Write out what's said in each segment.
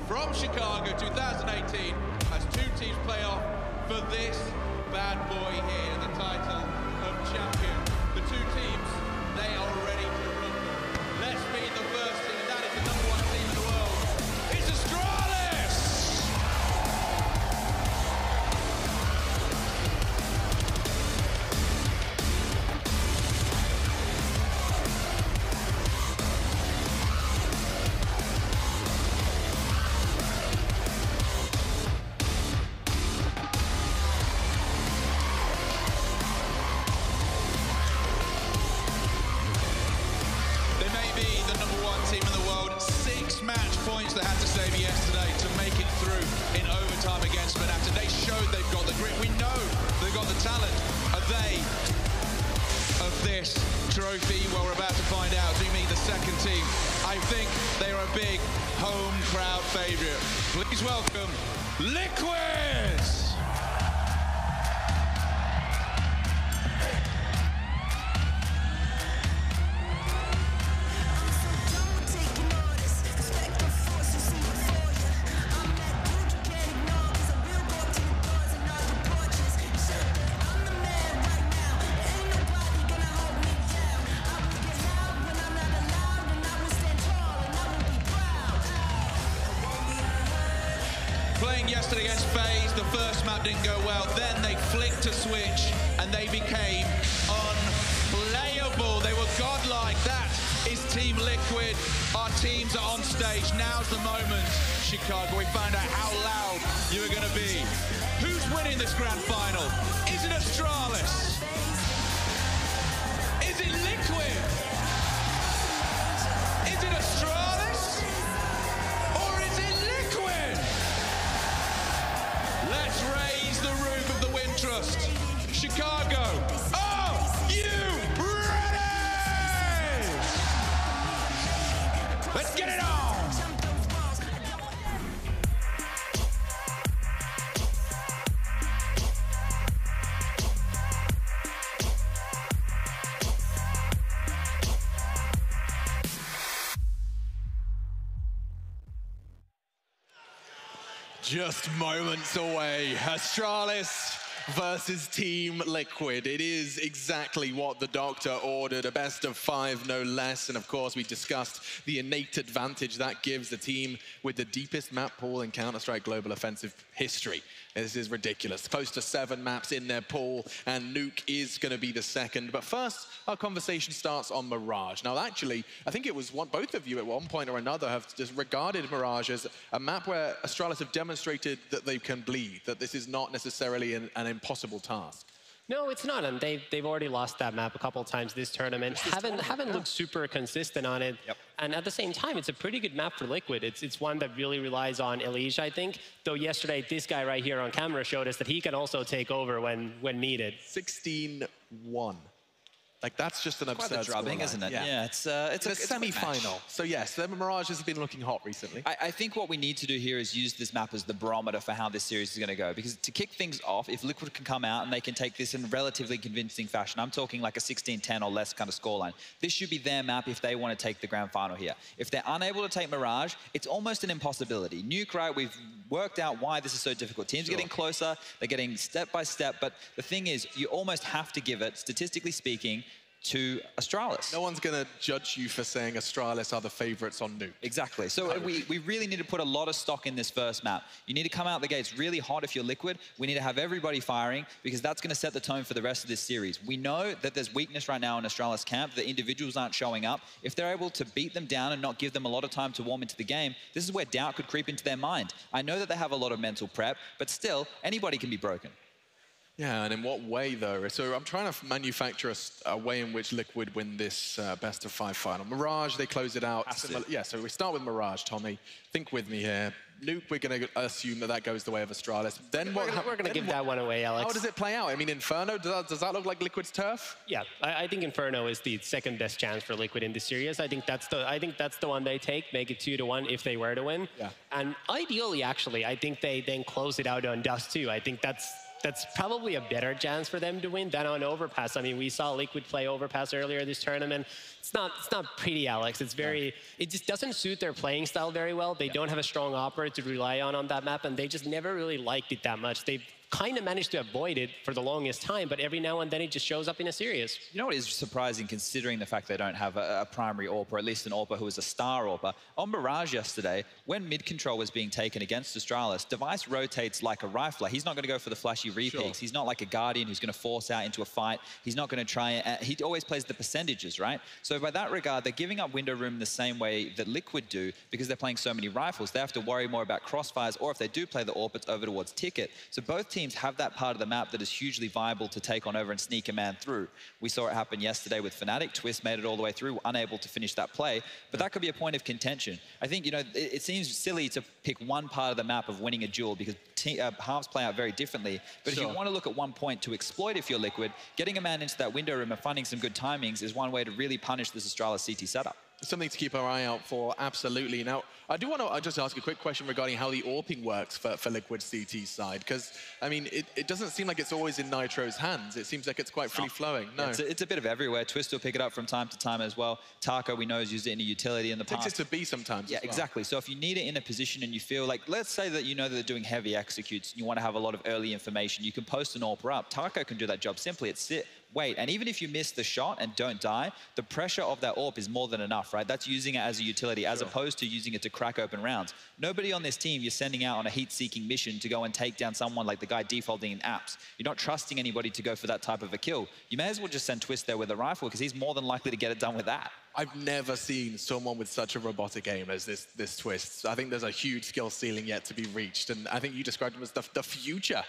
from Chicago 2018 as two teams play off for this bad boy here, the title of champion. The two teams, they are ready to rumble. Let's meet the first team, and that is the #1 team in the world. It's Astralis! Match points they had to save yesterday to make it through in overtime against Manhattan. They showed they've got the grit. We know they've got the talent. Are they of this trophy? Well, we're about to find out. As we meet the second team, I think they are a big home crowd favorite. Please welcome Liquid! Playing yesterday against FaZe, the first map didn't go well. Then they flicked a switch and they became unplayable. They were godlike. That is Team Liquid. Our teams are on stage. Now's the moment. Chicago, we found out how loud you are going to be. Who's winning this grand final? Is it Astralis? Is it Liquid? Is it Astralis? Or is it Liquid? Let's raise the roof of the Wind Trust. Chicago, are you ready? Let's get it on! Just moments away, Astralis versus Team Liquid. It is exactly what the doctor ordered, a best of 5, no less. And of course, we discussed the innate advantage that gives the team with the deepest map pool in Counter-Strike Global Offensive history. This is ridiculous. Close to 7 maps in their pool, and Nuke is going to be the second. But first, our conversation starts on Mirage. Now, actually, I think it was both of you at one point or another have just regarded Mirage as a map where Astralis have demonstrated that they can bleed, that this is not necessarily an impossible task. No, it's not, and they've already lost that map a couple of times this tournament. Haven't looked super consistent on it. Yep. And at the same time, it's a pretty good map for Liquid. It's one that really relies on Elige, I think. Though yesterday, this guy right here on camera showed us that he can also take over when needed. 16-1. Like, that's just an absurd quite a drubbing, isn't it? Yeah, it's a semi-final. So yes, the Mirage has been looking hot recently. I think what we need to do here is use this map as the barometer for how this series is going to go. Because to kick things off, if Liquid can come out and they can take this in relatively convincing fashion, I'm talking like a 16-10 or less kind of scoreline, this should be their map if they want to take the grand final here. If they're unable to take Mirage, it's almost an impossibility. Nuke, right, we've worked out why this is so difficult. Teams are getting closer, they're getting step by step, but the thing is, you almost have to give it, statistically speaking, to Astralis. No one's going to judge you for saying Astralis are the favorites on Nuke. Exactly. So we really need to put a lot of stock in this first map. You need to come out the gates really hot if you're Liquid. We need to have everybody firing because that's going to set the tone for the rest of this series. We know that there's weakness right now in Astralis camp. The individuals aren't showing up. If they're able to beat them down and not give them a lot of time to warm into the game, this is where doubt could creep into their mind. I know that they have a lot of mental prep, but still, anybody can be broken. Yeah, and in what way, though? So I'm trying to manufacture a way in which Liquid win this best of 5 final. Mirage, they close it out. Yeah, so we start with Mirage, Tommy. Think with me here. Nuke, we're going to assume that goes the way of Astralis. Then we're going to give that one away, Alex. How does it play out? I mean, Inferno, does that look like Liquid's turf? Yeah, I think Inferno is the second best chance for Liquid in this series. I think that's the one they take, make it 2-1 if they were to win. Yeah. And ideally, actually, I think they then close it out on Dust too. I think that's that's probably a better chance for them to win than on Overpass. I mean, we saw Liquid play Overpass earlier this tournament. It's not pretty, Alex. It's very, it just doesn't suit their playing style very well. They don't have a strong operator to rely on that map, and they just never really liked it that much. They've kind of managed to avoid it for the longest time, but every now and then it just shows up in a series. You know what is surprising, considering the fact they don't have a primary AWP, or at least an AWP who is a star AWP? On Mirage yesterday, when mid control was being taken against Astralis, Device rotates like a rifler. He's not going to go for the flashy repeats. Sure. He's not like a Guardian who's going to force out into a fight. He's not going to try, he always plays the percentages, right? So by that regard, they're giving up window room the same way that Liquid do, because they're playing so many rifles. They have to worry more about crossfires, or if they do play the AWP, it's over towards Ticket. So both teams have that part of the map that is hugely viable to take on over and sneak a man through. We saw it happen yesterday with Fnatic. Twist made it all the way through, unable to finish that play, but that could be a point of contention. I think, you know, it seems silly to pick one part of the map of winning a duel, because halves play out very differently. But if you want to look at one point to exploit if you're Liquid, getting a man into that window room and finding some good timings is one way to really punish this Astralis CT setup. Something to keep our eye out for, absolutely. Now, I do want to just ask a quick question regarding how the AWPing works for Liquid CT's side, because, I mean, it doesn't seem like it's always in Nitro's hands. It seems like it's quite free-flowing. No. It's a bit of everywhere. Twist will pick it up from time to time as well. Taco, we know, has used it in a utility in the past. Takes it to B sometimes. Yeah, exactly. So if you need it in a position and you feel like, let's say that you know that they're doing heavy executes and you want to have a lot of early information, you can post an AWP up. Taco can do that job simply. It's sit, wait, and even if you miss the shot and don't die, the pressure of that AWP is more than enough, right? That's using it as a utility, as opposed to using it to crack open rounds. Nobody on this team you're sending out on a heat-seeking mission to go and take down someone like the guy defaulting in apps. You're not trusting anybody to go for that type of a kill. You may as well just send Twist there with a rifle, because he's more than likely to get it done with that. I've never seen someone with such a robotic aim as this Twist. I think there's a huge skill ceiling yet to be reached, and I think you described him as the future,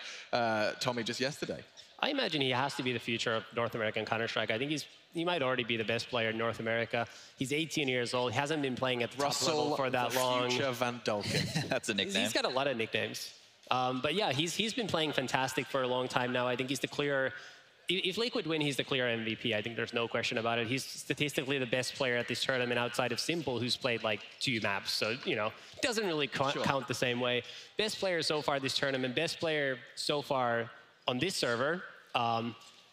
Tommy, just yesterday. I imagine he has to be the future of North American Counter-Strike. I think he might already be the best player in North America. He's 18 years old. He hasn't been playing at the top level for that long. Future Van Dolken. That's a nickname. He's got a lot of nicknames. But yeah, he's been playing fantastic for a long time now. I think he's the clear... If Liquid win, he's the clear MVP. I think there's no question about it. He's statistically the best player at this tournament outside of Simple, who's played like 2 maps. So, you know, doesn't really count the same way. Best player so far this tournament. Best player so far on this server.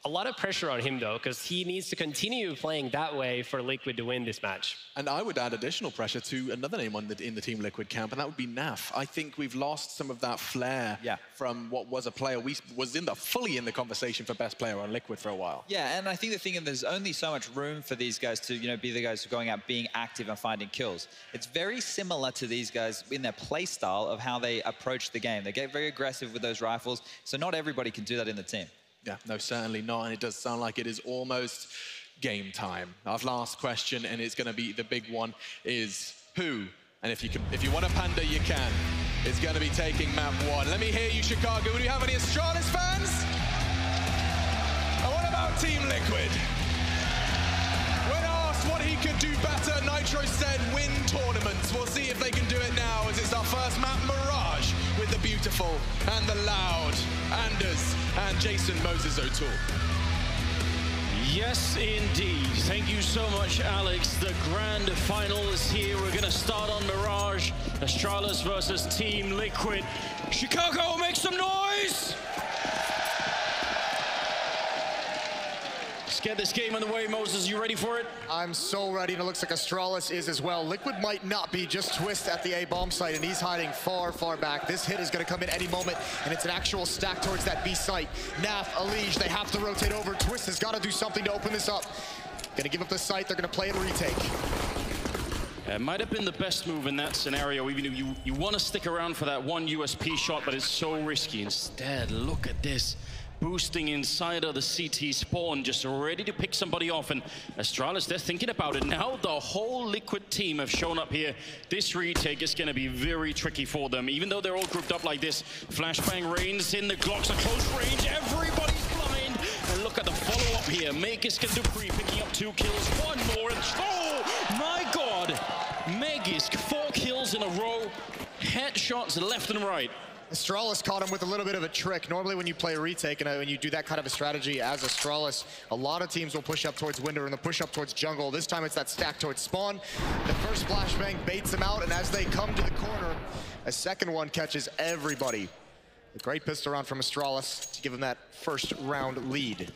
A lot of pressure on him, though, because he needs to continue playing that way for Liquid to win this match. And I would add additional pressure to another name in the Team Liquid camp, and that would be Naf. I think we've lost some of that flair from what was a player we was fully in the conversation for best player on Liquid for a while. Yeah, and I think the thing is there's only so much room for these guys to, you know, be the guys who are going out, being active and finding kills. It's very similar to these guys in their play style of how they approach the game. They get very aggressive with those rifles, so not everybody can do that in the team. Yeah, no, certainly not, and it does sound like it is almost game time. Our last question, and it's going to be the big one, is who? And if you want to pander, you can. Is going to be taking map 1. Let me hear you, Chicago. Do you have any Astralis fans? And what about Team Liquid? When asked what he could do better, Nitro said win tournaments. We'll see if they can do it now, as it's our first map, Mirage, with the beautiful and the loud Anders and Jason Moses O'Toole. Yes, indeed. Thank you so much, Alex. The grand final is here. We're going to start on Mirage. Astralis versus Team Liquid. Chicago, make some noise! Let's get this game underway. Moses, you ready for it? I'm so ready, and it looks like Astralis is as well. Liquid might not be, just Twist at the A-bomb site, and he's hiding far, far back. This hit is going to come in any moment, and it's an actual stack towards that B site. Naf, Alige, they have to rotate over. Twist has got to do something to open this up. Going to give up the site. They're going to play and retake. It might have been the best move in that scenario. Even if you want to stick around for that one USP shot, but it's so risky. Instead, look at this. Boosting inside of the CT spawn, just ready to pick somebody off. And Astralis, they're thinking about it now. The whole Liquid team have shown up here. This retake is going to be very tricky for them, even though they're all grouped up like this. Flashbang rains in, the Glocks are close range. Everybody's blind. And look at the follow-up here. Magisk and Dupree picking up 2 kills. One more. And oh, my God. Magisk, 4 kills in a row. Headshots left and right. Astralis caught him with a little bit of a trick. Normally when you play a retake and when you do that kind of a strategy as Astralis, a lot of teams will push up towards window and they'll push up towards jungle. This time it's that stack towards spawn. The first flashbang baits him out, and as they come to the corner, a second one catches everybody. A great pistol round from Astralis to give him that first round lead.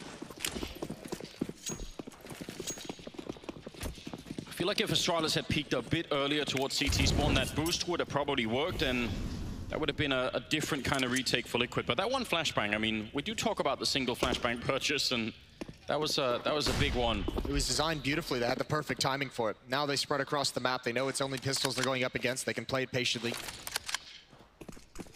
I feel like if Astralis had peaked a bit earlier towards CT spawn, that boost would have probably worked, and that would have been a different kind of retake for Liquid. But that one flashbang, I mean, we do talk about the single flashbang purchase, and that was a big one. It was designed beautifully. They had the perfect timing for it. Now they spread across the map. They know it's only pistols they're going up against. They can play it patiently.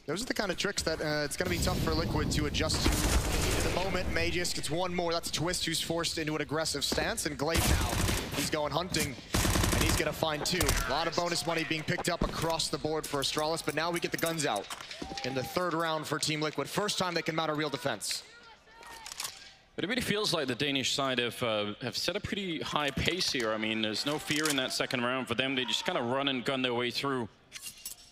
Those are the kind of tricks that it's going to be tough for Liquid to adjust to in the moment. Magius gets one more. That's Twist, who's forced into an aggressive stance. And Glaive now, he's going hunting, and he's going to find two. A lot of bonus money being picked up across the board for Astralis, but now we get the guns out in the third round for Team Liquid. First time they can mount a real defense. But it really feels like the Danish side have set a pretty high pace here. I mean, there's no fear in that second round for them. They just kind of run and gun their way through.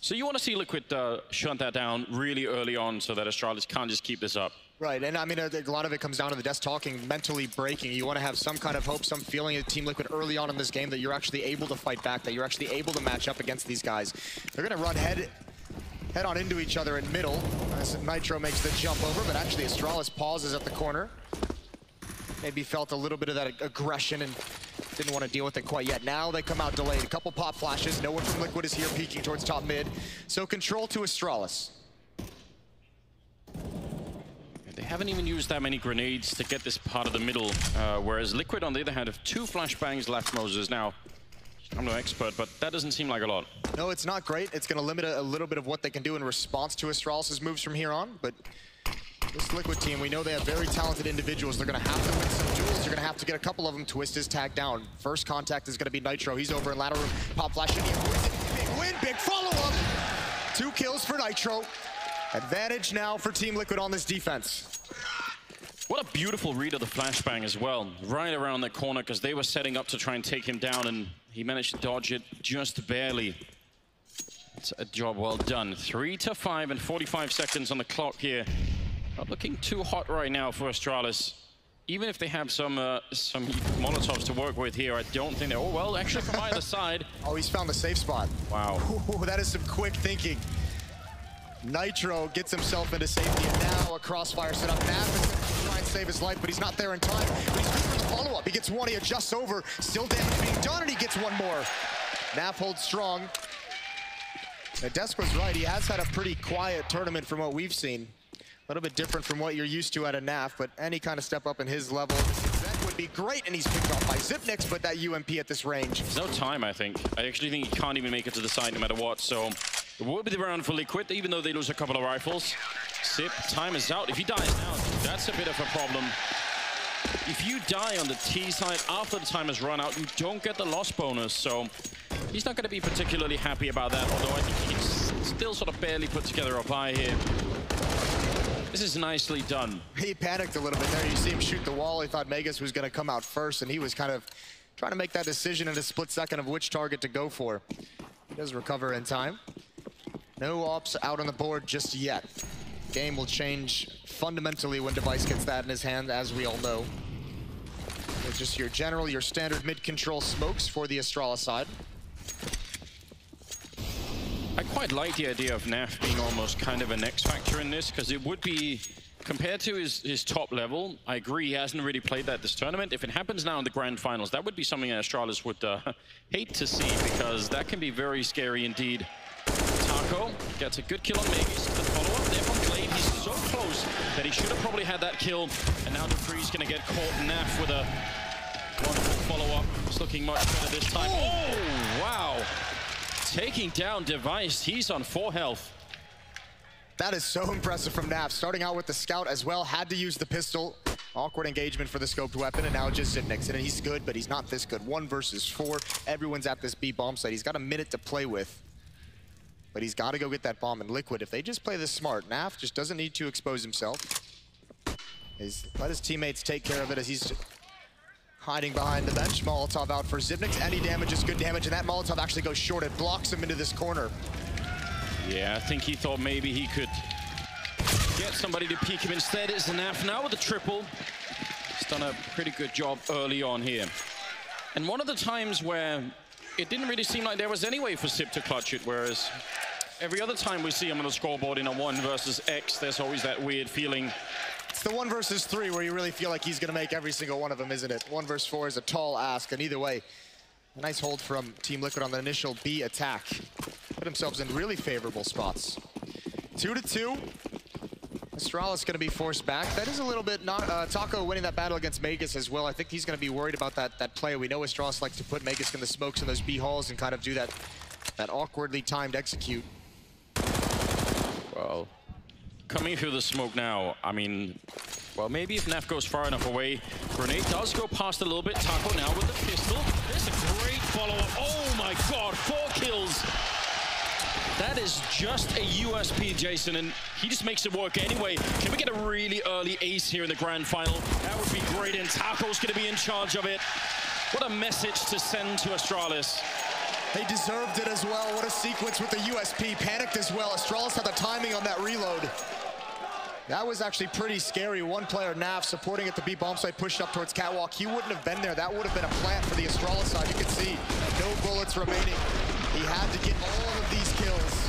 So you want to see Liquid shut that down really early on so that Astralis can't just keep this up. Right, and I mean, a lot of it comes down to the desk talking, mentally breaking. You want to have some kind of hope, some feeling of Team Liquid early on in this game that you're actually able to fight back, that you're actually able to match up against these guys. They're going to run head on into each other in middle as Nitro makes the jump over, but actually Astralis pauses at the corner. Maybe felt a little bit of that aggression and didn't want to deal with it quite yet. Now they come out delayed. A couple pop flashes. No one from Liquid is here peeking towards top mid. So control to Astralis. They haven't even used that many grenades to get this part of the middle, whereas Liquid, on the other hand, have 2 flashbangs left, Moses. Now, I'm no expert, but that doesn't seem like a lot. No, it's not great. It's going to limit a little bit of what they can do in response to Astralis' moves from here on, but this Liquid team, we know they have very talented individuals. They're going to have to win some duels. They're going to have to get a couple of them. Twist is tagged down. First contact is going to be Nitro. He's over in ladder room. Pop flash in. He wins it. Big win, big follow-up. 2 kills for Nitro. Advantage now for Team Liquid on this defense. What a beautiful read of the flashbang as well. Right around the corner, because they were setting up to try and take him down, and he managed to dodge it just barely. It's a job well done. 3-5 and 45 seconds on the clock here. Not looking too hot right now for Astralis. Even if they have some Molotovs to work with here, I don't think they're... Oh, well, actually from either side. Oh, he's found the safe spot. Wow. Ooh, that is some quick thinking. Nitro gets himself into safety, and now a crossfire set up. Nav is going to try and save his life, but he's not there in time. But he's good for his follow-up. He gets one, he adjusts over. Still damage being done, and he gets one more. Nav holds strong. The desk was right. He has had a pretty quiet tournament from what we've seen. A little bit different from what you're used to at a NAF, but any kind of step up in his level, that would be great, and he's picked off by Zipnix, but that UMP at this range. There's no time, I think. I actually think he can't even make it to the side no matter what, so it will be the round for Liquid, even though they lose a couple of rifles. Sip, time is out. If he dies now, that's a bit of a problem. If you die on the T side after the time has run out, you don't get the loss bonus, so he's not going to be particularly happy about that, although I think he's still sort of barely put together a buy here. This is nicely done. He panicked a little bit there. You see him shoot the wall. He thought Magus was going to come out first, and he was kind of trying to make that decision in a split second of which target to go for. He does recover in time. No ops out on the board just yet. Game will change fundamentally when Device gets that in his hand, as we all know. It's just your general, your standard mid-control smokes for the Astralis side. I quite like the idea of Naf being almost kind of an X-factor in this, because it would be, compared to his top level, I agree he hasn't really played that this tournament. If it happens now in the grand finals, that would be something that Astralis would hate to see, because that can be very scary indeed. Taco gets a good kill on Magus. The follow-up there from Glaive. He's so close that he should have probably had that kill, and now Dupree's going to get caught. Naf with a wonderful follow-up. It's looking much better this time. Oh, wow. Taking down Device, he's on 4 health. That is so impressive from Nav. Starting out with the scout as well, had to use the pistol. Awkward engagement for the scoped weapon, and now just Zipnix. And he's good, but he's not this good. 1 versus 4. Everyone's at this B bomb site. He's got a minute to play with. But he's got to go get that bomb in Liquid. If they just play this smart, Nav just doesn't need to expose himself. Let his teammates take care of it as he's hiding behind the bench. Molotov out for Zipnix. Any damage is good damage, and that Molotov actually goes short. It blocks him into this corner. Yeah, I think he thought maybe he could get somebody to peek him. Instead, it's Naf now with the triple. He's done a pretty good job early on here. And one of the times where it didn't really seem like there was any way for Sip to clutch it, whereas Every other time we see him on the scoreboard in a 1 versus X, there's always that weird feeling. It's the 1 versus 3 where you really feel like he's going to make every single one of them, isn't it? 1 versus 4 is a tall ask, and either way, a nice hold from Team Liquid on the initial B attack. Put themselves in really favorable spots. 2-2. Astralis going to be forced back. That is a little bit not Taco winning that battle against Magus as well. I think he's going to be worried about that play. We know Astralis likes to put Magus in the smokes in those B halls and kind of do that awkwardly timed execute. Well, coming through the smoke now, I mean, well, maybe if Naf goes far enough away. Grenade does go past a little bit. Taco now with the pistol. There's a great follow-up. Oh my god, 4 kills. That is just a USP, Jason, and he just makes it work anyway. Can we get a really early ace here in the grand final? That would be great, and Taco's going to be in charge of it. What a message to send to Astralis. They deserved it as well. What a sequence with the USP. Panicked as well. Astralis had the timing on that reload. That was actually pretty scary. One player, Nav, supporting at the B bomb site, pushed up towards Catwalk. He wouldn't have been there. That would have been a plant for the Astralis side. You can see no bullets remaining. He had to get all of these kills.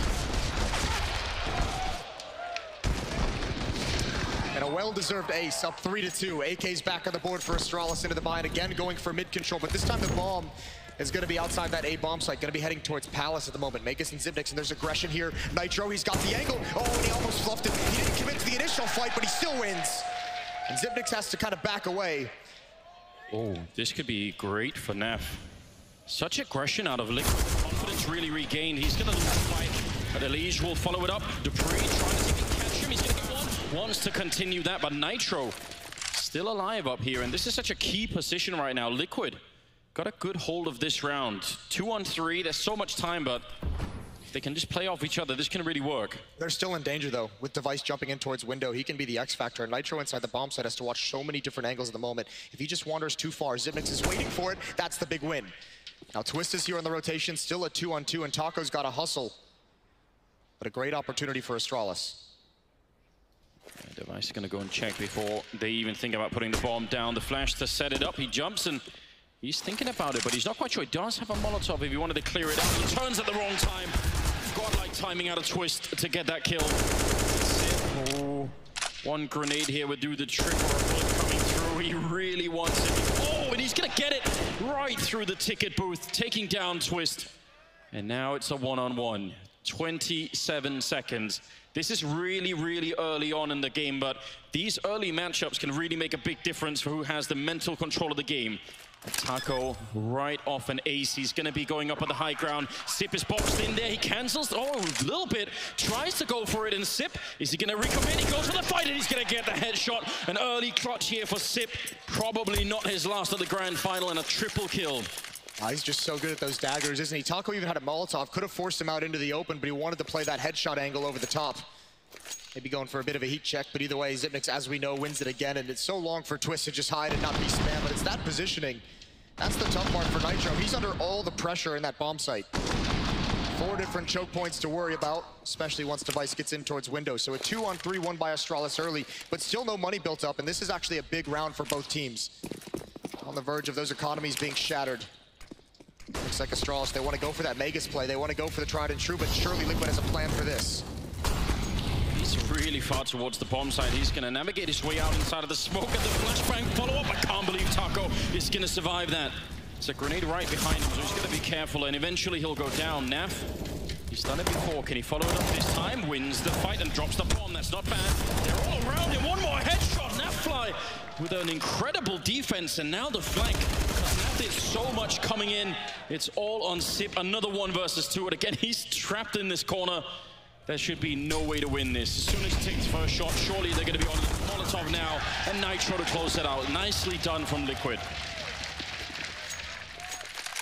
And a well-deserved ace, up 3-2. AK's back on the board for Astralis into the bind again, going for mid control, but this time the bomb is going to be outside that A bomb site, going to be heading towards Palace at the moment. Magus and Zibnix, and there's aggression here. Nitro, he's got the angle. Oh, and he almost fluffed it. He didn't commit to the initial fight, but he still wins. And Zibnix has to kind of back away. Oh, this could be great for Naf. Such aggression out of Liquid. Confidence really regained. He's going to lose the fight, but Elige will follow it up. Dupree trying to see if he can catch him. He's going to get one. Wants to continue that, but Nitro still alive up here, and this is such a key position right now. Liquid got a good hold of this round. 2-on-3, there's so much time, but if they can just play off each other, this can really work. They're still in danger, though, with Device jumping in towards window. He can be the X factor. Nitro inside the bomb site has to watch so many different angles at the moment. If he just wanders too far, Zibnix is waiting for it. That's the big win. Now, Twist is here on the rotation, still a 2-on-2, and Taco's got to hustle. But a great opportunity for Astralis. Yeah, Device is going to go and check before they even think about putting the bomb down. The flash to set it up. He jumps and he's thinking about it, but he's not quite sure. He does have a Molotov if he wanted to clear it out. He turns at the wrong time. Godlike timing out of Twist to get that kill. Oh, 1 grenade here would do the trick, or a bullet coming through. He really wants it. Oh, and he's going to get it right through the ticket booth, taking down Twist. And now it's a 1-on-1. 27 seconds. This is really, really early on in the game, but these early matchups can really make a big difference for who has the mental control of the game. Taco right off an ace. He's going to be going up on the high ground. Sip is boxed in there. He cancels. Oh, a little bit. Tries to go for it, and Sip, is he going to recommit? He goes for the fight, and he's going to get the headshot. An early clutch here for Sip. Probably not his last of the grand final, and a triple kill. He's just so good at those daggers, isn't he? Taco even had a Molotov. Could have forced him out into the open, but he wanted to play that headshot angle over the top. Maybe going for a bit of a heat check, but either way, Zibnix, as we know, wins it again, and it's so long for Twist to just hide and not be spam, but it's that positioning. That's the tough part for Nitro. He's under all the pressure in that bomb site. 4 different choke points to worry about, especially once Device gets in towards window. So a 2-on-3 won by Astralis early, but still no money built up, and this is actually a big round for both teams. On the verge of those economies being shattered. Looks like Astralis, they want to go for that Magus play. They want to go for the tried and true, but surely Liquid has a plan for this. He's really far towards the bomb site. He's going to navigate his way out inside of the smoke, and the flashbang follow-up. I can't believe Taco is going to survive that. It's a grenade right behind him, so he's going to be careful, and eventually he'll go down. Naf, he's done it before. Can he follow it up this time? Wins the fight and drops the bomb. That's not bad. They're all around him. One more headshot. Nafly with an incredible defense, and now the flank. There's so much coming in. It's all on Sip. Another 1 versus 2, and again, he's trapped in this corner. There should be no way to win this. As soon as he takes the first shot, surely they're going to be on Molotov now, and Nitro to close it out. Nicely done from Liquid.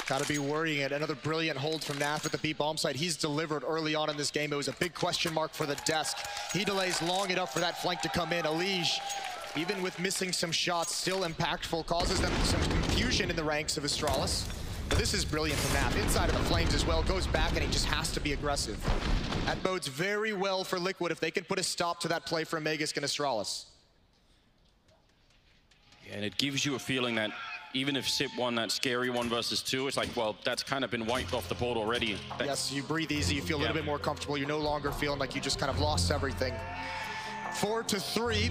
Gotta be worrying it. Another brilliant hold from Naf at the B bomb site. He's delivered early on in this game. It was a big question mark for the desk. He delays long enough for that flank to come in. Elige, even with missing some shots, still impactful, causes them some confusion in the ranks of Astralis. But this is brilliant from Naf. Inside of the flames as well, goes back, and he just has to be aggressive. That bodes very well for Liquid if they can put a stop to that play from Magus and Astralis. Yeah, and it gives you a feeling that even if Sip won that scary 1v2, it's like, well, that's kind of been wiped off the board already. Yes, you breathe easy, you feel a little bit more comfortable. You're no longer feeling like you just kind of lost everything. 4-3.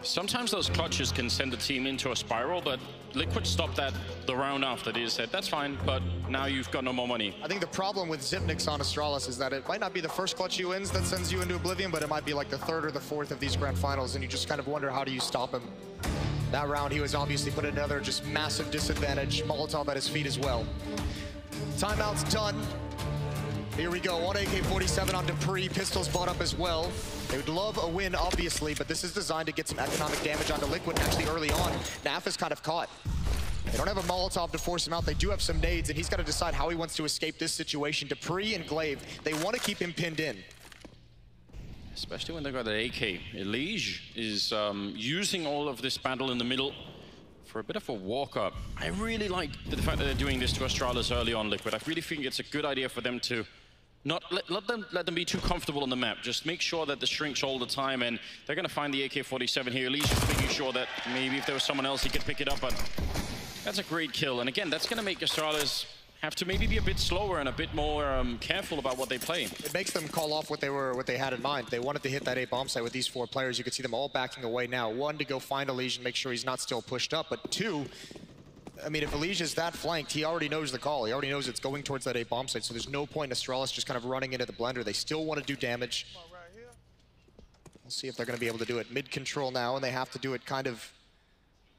Sometimes those clutches can send the team into a spiral, but Liquid stopped that the round after. They just said, that's fine, but now you've got no more money. I think the problem with Xyp9x on Astralis is that it might not be the first clutch he wins that sends you into oblivion, but it might be like the third or the fourth of these grand finals, and you just kind of wonder, how do you stop him? That round, he was obviously put at another just massive disadvantage. Molotov at his feet as well. Timeout's done. Here we go, on AK-47 on Dupree, pistols bought up as well. They would love a win, obviously, but this is designed to get some economic damage onto Liquid, and actually early on, Naf is kind of caught. They don't have a Molotov to force him out. They do have some nades, and he's got to decide how he wants to escape this situation. Dupree and Glaive, they want to keep him pinned in. Especially when they've got the AK. Elige is using all of this battle in the middle for a bit of a walk-up. I really like the fact that they're doing this to Astralis early on, Liquid. I really think it's a good idea for them to not let them be too comfortable on the map. Just make sure that the shrinks all the time, and they're going to find the AK-47 here. Elige is making sure that maybe if there was someone else, he could pick it up, but that's a great kill. And again, that's going to make Astralis have to maybe be a bit slower and a bit more careful about what they play. It makes them call off what they had in mind. They wanted to hit that A bomb site with these 4 players. You can see them all backing away now. 1, to go find Elige and make sure he's not still pushed up, but 2, I mean, if Elige is that flanked, he already knows the call. He already knows it's going towards that A bomb site, so there's no point in Astralis just kind of running into the blender. They still want to do damage. We'll see if they're going to be able to do it. Mid-control now, and they have to do it kind of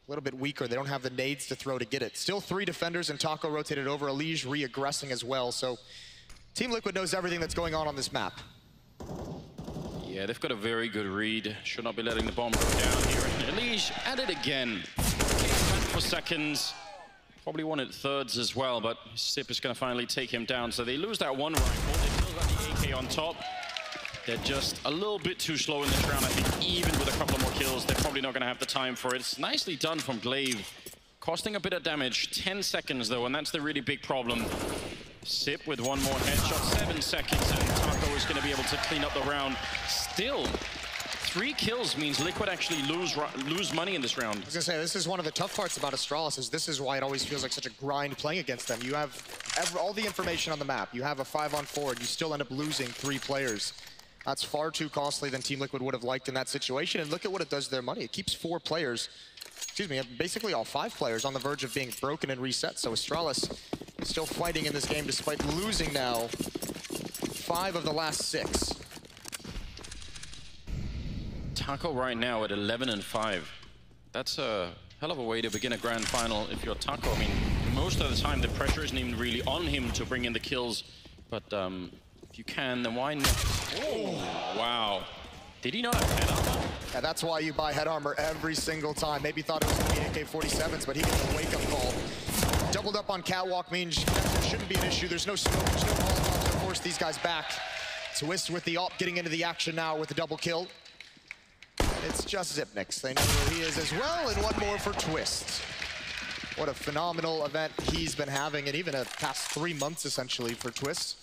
a little bit weaker. They don't have the nades to throw to get it. Still 3 defenders, and Taco rotated over. Elige re-aggressing as well, so Team Liquid knows everything that's going on this map. Yeah, they've got a very good read. Should not be letting the bomb go down here. And Elige at it again. For seconds. Probably wanted thirds as well, but Sip is going to finally take him down. So they lose that one rifle. They still got the AK on top. They're just a little bit too slow in this round. I think even with a couple more kills, they're probably not going to have the time for it. It's nicely done from Glaive. Costing a bit of damage. 10 seconds, though, and that's the really big problem. Sip with one more headshot. 7 seconds, and Taco is going to be able to clean up the round. Still, 3 kills means Liquid actually lose money in this round. I was gonna say, this is one of the tough parts about Astralis, is this is why it always feels like such a grind playing against them. You have all the information on the map. You have a 5-on-4, and you still end up losing 3 players. That's far too costly than Team Liquid would have liked in that situation, and look at what it does to their money. It keeps 4 players, excuse me, basically all 5 players on the verge of being broken and reset. So Astralis is still fighting in this game despite losing now 5 of the last 6. Taco right now at 11-5. That's a hell of a way to begin a grand final if you're Taco. I mean, most of the time the pressure isn't even really on him to bring in the kills, but if you can, then why not? Oh, wow. Did he not have head armor? Yeah, that's why you buy head armor every single time. Maybe thought it was going to be AK-47s, but he gets a wake-up call. Doubled up on Catwalk means there shouldn't be an issue. There's no smoke, there's no Molotovs to force these guys back. Twist with the AWP getting into the action now with the double kill. It's just Xyp9x. They know where he is as well, and one more for Twist. What a phenomenal event he's been having, and even a past 3 months, essentially, for Twist.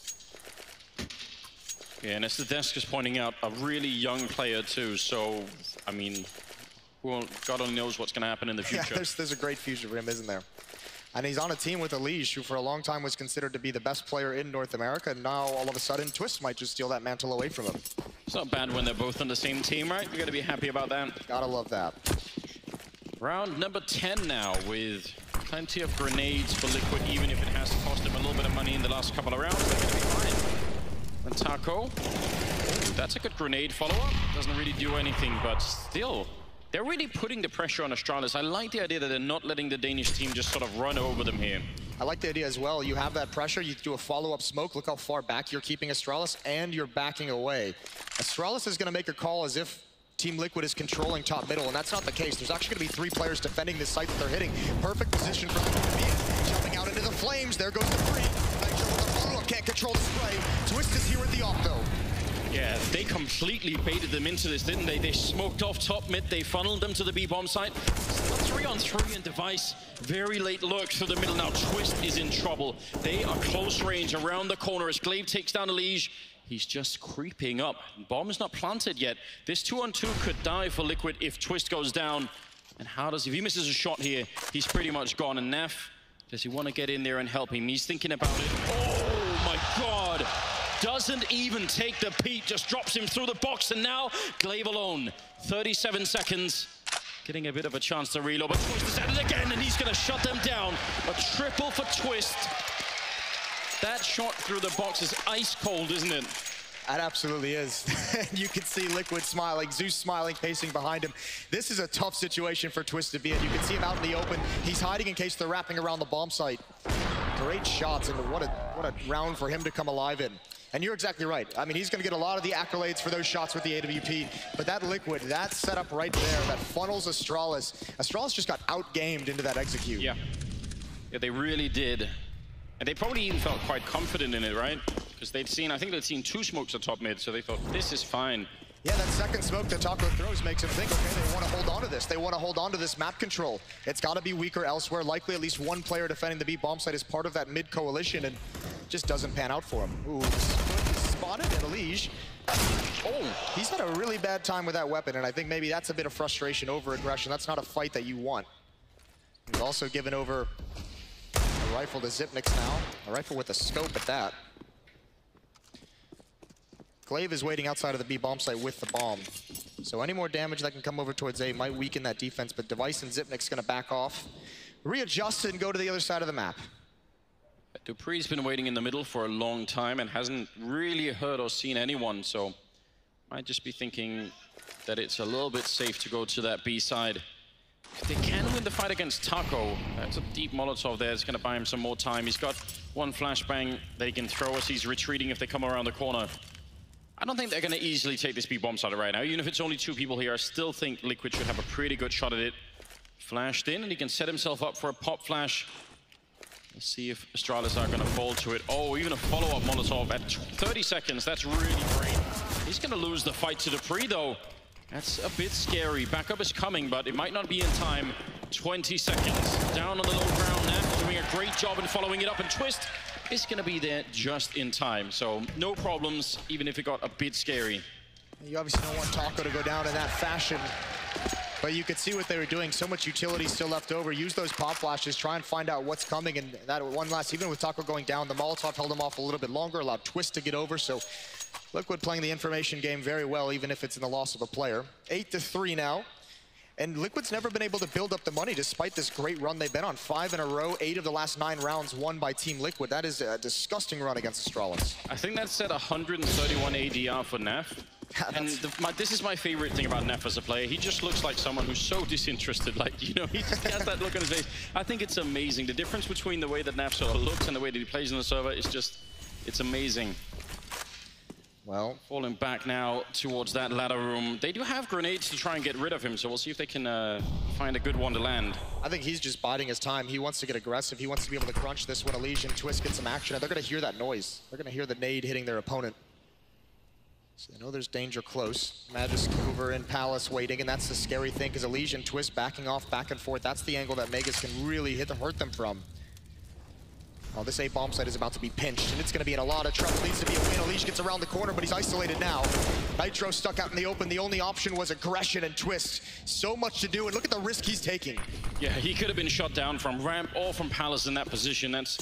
Yeah, and as the desk is pointing out, a really young player, too. So, I mean, God only knows what's going to happen in the future. Yeah, there's a great future for him, isn't there? And he's on a team with Elige, who for a long time was considered to be the best player in North America, and now, all of a sudden, Twist might just steal that mantle away from him. It's not bad when they're both on the same team, right? You got to be happy about that. Gotta love that. Round number 10 now, with plenty of grenades for Liquid, even if it has to cost them a little bit of money in the last couple of rounds. They're going to be fine. And Taco, that's a good grenade follow-up. Doesn't really do anything, but still, they're really putting the pressure on Astralis. I like the idea that they're not letting the Danish team just sort of run over them here. I like the idea as well. You have that pressure, you do a follow-up smoke. Look how far back you're keeping Astralis, and you're backing away. Astralis is going to make a call as if Team Liquid is controlling top middle, and that's not the case. There's actually going to be 3 players defending this site that they're hitting. Perfect position for them to be in. Jumping out into the flames. There goes the free. Can't control the spray. Twist is here at the off, though. Yeah, they completely baited them into this, didn't they? They smoked off top mid, they funneled them to the B-bomb site. 3-on-3 and Device, very late lurk through the middle. Now Twist is in trouble. They are close range around the corner as Glaive takes down Elige. He's just creeping up. Bomb's not planted yet. This 2-on-2 could die for Liquid if Twist goes down. And how does, if he misses a shot here, he's pretty much gone. And Neff, does he want to get in there and help him? He's thinking about it. Oh my God. Doesn't even take the peek, just drops him through the box. And now Glaive alone, 37 seconds. Getting a bit of a chance to reload, but Twist is at it again, and he's gonna shut them down. A triple for Twist. That shot through the box is ice cold, isn't it? That absolutely is. You can see Liquid smiling, Zeus smiling, pacing behind him. This is a tough situation for Twist to be in. You can see him out in the open. He's hiding in case they're wrapping around the bomb site. Great shots, and what a round for him to come alive in. And you're exactly right. I mean, he's going to get a lot of the accolades for those shots with the AWP, but that Liquid, that setup right there, that funnels Astralis. Astralis just got outgamed into that execute. Yeah, they really did. And they probably even felt quite confident in it, right? Because they'd seen, I think they'd seen 2 smokes at top mid, so they thought, this is fine. Yeah, that second smoke that Taco throws makes him think, okay, they want to hold on to this. They want to hold on to this map control. It's got to be weaker elsewhere. Likely at least one player defending the B bomb site is part of that mid coalition, and just doesn't pan out for him. Ooh, spotted, and Elige. Oh, he's had a really bad time with that weapon, and I think maybe that's a bit of frustration over aggression. That's not a fight that you want. He's also given over a rifle to Zipnix now. A rifle with a scope at that. Glaive is waiting outside of the B bomb site with the bomb. So any more damage that can come over towards A might weaken that defense, but Device and Zipnix gonna back off, readjust and go to the other side of the map. Dupree's been waiting in the middle for a long time and hasn't really heard or seen anyone, so might just be thinking that it's a little bit safe to go to that B side. If they can win the fight against Taco, that's a deep Molotov there. It's going to buy him some more time. He's got one flashbang that he can throw as he's retreating if they come around the corner. I don't think they're going to easily take this B bomb side right now. Even if it's only 2 people here, I still think Liquid should have a pretty good shot at it. Flashed in, and he can set himself up for a pop flash. Let's see if Astralis are going to fall to it. Oh, even a follow-up Molotov at 30 seconds. That's really great. He's going to lose the fight to Dupree, though. That's a bit scary. Backup is coming, but it might not be in time. 20 seconds. Down on the low ground now, doing a great job in following it up. And Twist is going to be there just in time. So no problems, even if it got a bit scary. You obviously don't want Taco to go down in that fashion. But you could see what they were doing. So much utility still left over. Use those pop flashes, try and find out what's coming. And that one last, even with Taco going down, the Molotov held him off a little bit longer, allowed Twist to get over. So Liquid playing the information game very well, even if it's in the loss of a player. 8-3 now. And Liquid's never been able to build up the money despite this great run they've been on. 5 in a row, 8 of the last 9 rounds won by Team Liquid. That is a disgusting run against Astralis. I think that set 131 ADR for Neff. And this is my favorite thing about Neff as a player. He just looks like someone who's so disinterested. Like, you know, he just has that look on his face. I think it's amazing. The difference between the way that Neff sort of looks and the way that he plays in the server is just, it's amazing. Well, falling back now towards that ladder room. They do have grenades to try and get rid of him, so we'll see if they can find a good one to land. I think he's just biding his time. He wants to get aggressive. He wants to be able to crunch this when Elysian Twist gets some action. And they're going to hear that noise. They're going to hear the nade hitting their opponent. So they know there's danger close. Magisk over in Palace waiting, and that's the scary thing, because Elysian Twist backing off back and forth. That's the angle that Megas can really hurt them from. Oh, this A bomb site is about to be pinched, and it's going to be in a lot of trouble. Needs to be a win. Elysian gets around the corner, but he's isolated now. Nitro stuck out in the open. The only option was aggression and Twist. So much to do, and look at the risk he's taking. Yeah, he could have been shot down from ramp or from Palace in that position. That's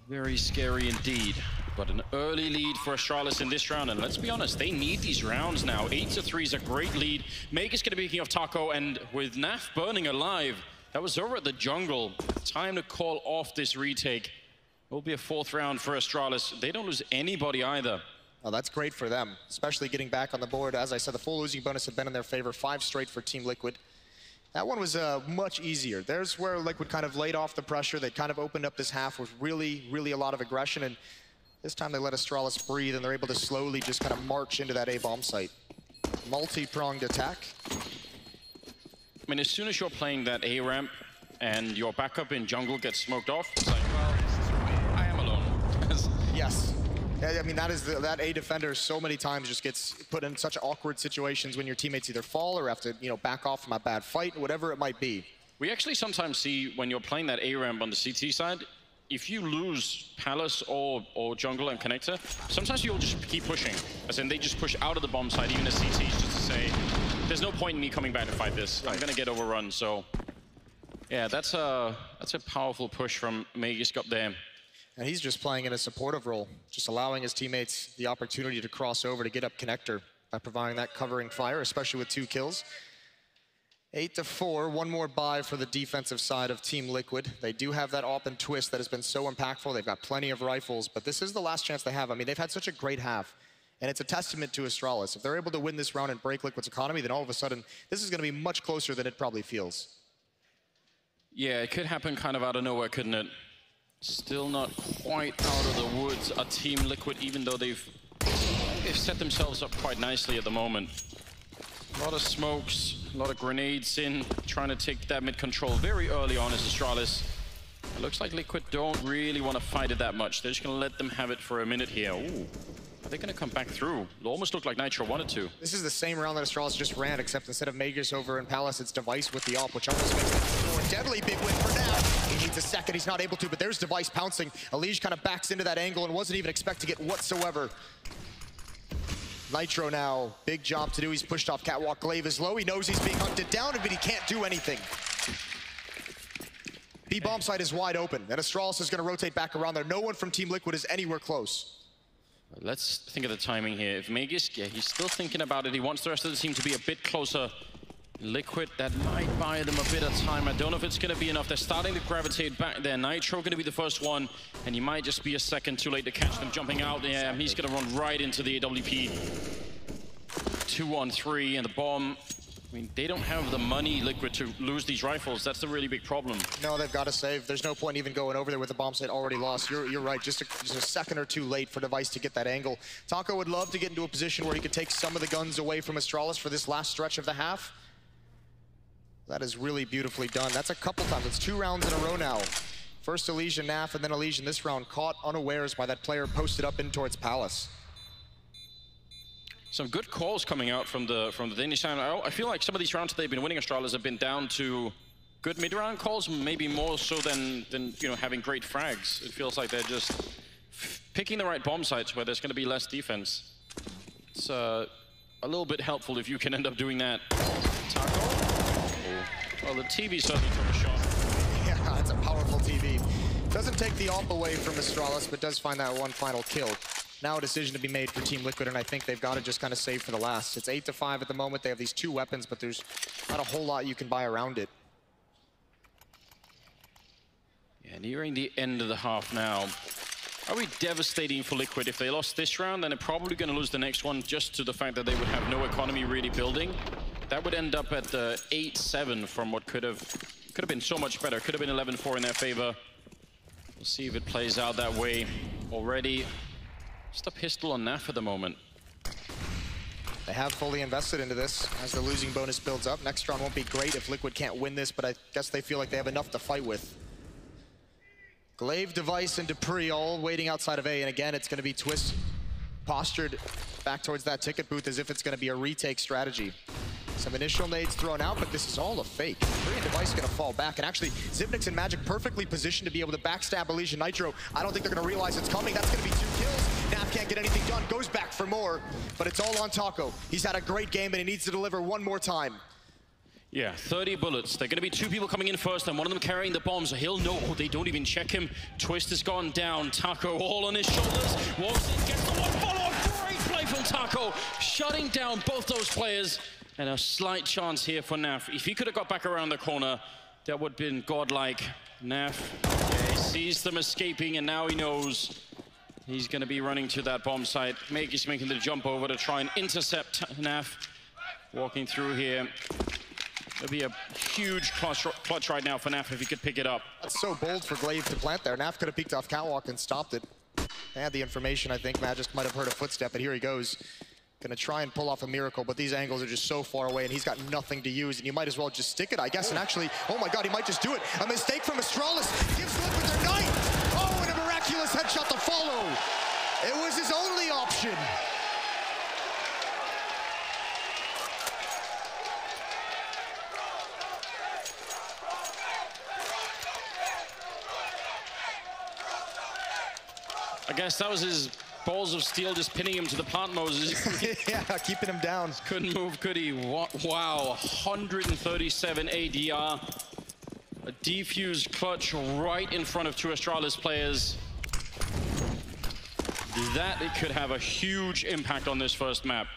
very scary indeed. But an early lead for Astralis in this round, and let's be honest, they need these rounds now. 8-3 is a great lead. Meg is going to be picking off Taco, and with Naf burning alive, that was over at the jungle. Time to call off this retake. It will be a 4th round for Astralis. They don't lose anybody either. Oh, that's great for them, especially getting back on the board. As I said, the full losing bonus had been in their favor. 5 straight for Team Liquid. That one was much easier. There's where Liquid kind of laid off the pressure. They kind of opened up this half with really, really a lot of aggression. And this time they let Astralis breathe, and they're able to slowly just kind of march into that A bomb site. Multi-pronged attack. I mean, as soon as you're playing that A ramp and your backup in jungle gets smoked off, it's like, well, I am alone. Yes. I mean, that A defender so many times just gets put in such awkward situations when your teammates either fall or have to, you know, back off from a bad fight, whatever it might be. We actually sometimes see when you're playing that A ramp on the CT side, if you lose Palace or jungle and connector, sometimes you'll just keep pushing. As in, they just push out of the bomb side, even as CTs, just to say, there's no point in me coming back to fight this. I'm gonna get overrun. So yeah, that's a powerful push from Magisk up there. And he's just playing in a supportive role, just allowing his teammates the opportunity to cross over to get up connector by providing that covering fire, especially with 2 kills. 8-4, one more buy for the defensive side of Team Liquid. They do have that AWP and twist that has been so impactful. They've got plenty of rifles, but this is the last chance they have. I mean, they've had such a great half, and it's a testament to Astralis. If they're able to win this round and break Liquid's economy, then all of a sudden, this is gonna be much closer than it probably feels. Yeah, it could happen kind of out of nowhere, couldn't it? Still not quite out of the woods, a Team Liquid, even though they've set themselves up quite nicely at the moment. A lot of smokes, a lot of grenades in, trying to take that mid control very early on as Astralis. It looks like Liquid don't really want to fight it that much. They're just going to let them have it for a minute here. Ooh. Are they going to come back through? It almost looked like Nitro wanted to. This is the same round that Astralis just ran, except instead of Magisk over in Palace, it's Device with the AWP, which almost makes it a more deadly big win for now. He needs a second, he's not able to, but there's Device pouncing. Elige kind of backs into that angle and wasn't even expecting it whatsoever. Nitro now, big job to do. He's pushed off catwalk. Glaive is low. He knows he's being hunted down, but he can't do anything. B bomb site is wide open, and Astralis is going to rotate back around there. No one from Team Liquid is anywhere close. Let's think of the timing here. If Magisk, yeah, he's still thinking about it. He wants the rest of the team to be a bit closer. Liquid, that might buy them a bit of time. I don't know if it's going to be enough. They're starting to gravitate back there. Nitro going to be the first one, and he might just be a second too late to catch them jumping out. Yeah, he's going to run right into the AWP. 2-on-3, and the bomb. I mean, they don't have the money, Liquid, to lose these rifles. That's the really big problem. No, they've got to save. There's no point even going over there with the bomb site already lost. You're right, just a second or two late for Device to get that angle. Taco would love to get into a position where he could take some of the guns away from Astralis for this last stretch of the half. That is really beautifully done. That's a couple times. It's 2 rounds in a row now. First Elige and Naf, and then Elige in this round, caught unawares by that player posted up in towards Palace. Some good calls coming out from the Danish side. I feel like some of these rounds they've been winning, Astralis have been down to good mid-round calls, maybe more so than you know, having great frags. It feels like they're just picking the right bomb sites where there's going to be less defense. It's a little bit helpful if you can end up doing that. Taco. Well, the TV certainly took a shot. Yeah, it's a powerful TV. Doesn't take the AWP away from Astralis, but does find that one final kill. Now a decision to be made for Team Liquid, and I think they've got to just kind of save for the last. It's 8-5 at the moment. They have these 2 weapons, but there's not a whole lot you can buy around it. Yeah, nearing the end of the half now. Probably devastating for Liquid. If they lost this round, then they're probably going to lose the next one just to the fact that they would have no economy really building. That would end up at 8-7 from what could have been so much better. Could have been 11-4 in their favor. We'll see if it plays out that way already. Just a pistol on Naf at the moment. They have fully invested into this as the losing bonus builds up. Next round won't be great if Liquid can't win this, but I guess they feel like they have enough to fight with. Glaive, Device, and Dupree all waiting outside of A, and again, it's going to be Twist postured back towards that ticket booth as if it's going to be a retake strategy. Some initial nades thrown out, but this is all a fake. Dupree and Device going to fall back, and actually, Xyp9x and Magic perfectly positioned to be able to backstab Elige and Nitro. I don't think they're going to realize it's coming. That's going to be 2 kills. Naf can't get anything done, goes back for more, but it's all on Taco. He's had a great game, and he needs to deliver one more time. Yeah, 30 bullets. They're going to be 2 people coming in first, and one of them carrying the bombs. So he'll know. They don't even check him. Twist has gone down. Taco all on his shoulders. Wolfson gets the one follow-up. Great play from Taco, shutting down both those players. And a slight chance here for Naf. If he could have got back around the corner, that would have been godlike. Naf, yeah, he sees them escaping, and now he knows he's going to be running to that bomb site. Magisk making the jump over to try and intercept Naf. Walking through here. It'll be a huge clutch right now for Naf if he could pick it up. That's so bold for Glaive to plant there. Naf could have peeked off catwalk and stopped it. They had the information. I think Magisk might have heard a footstep, but here he goes. Gonna try and pull off a miracle, but these angles are just so far away, and he's got nothing to use, and you might as well just stick it, I guess, and actually, oh my god, he might just do it. A mistake from Astralis gives Liquid their night. Oh, and a miraculous headshot to follow. It was his only option. I guess that was his balls of steel just pinning him to the plant noses. Yeah, keeping him down. Couldn't move, could he? Wow, 137 ADR. A defused clutch right in front of two Astralis players. That it could have a huge impact on this first map.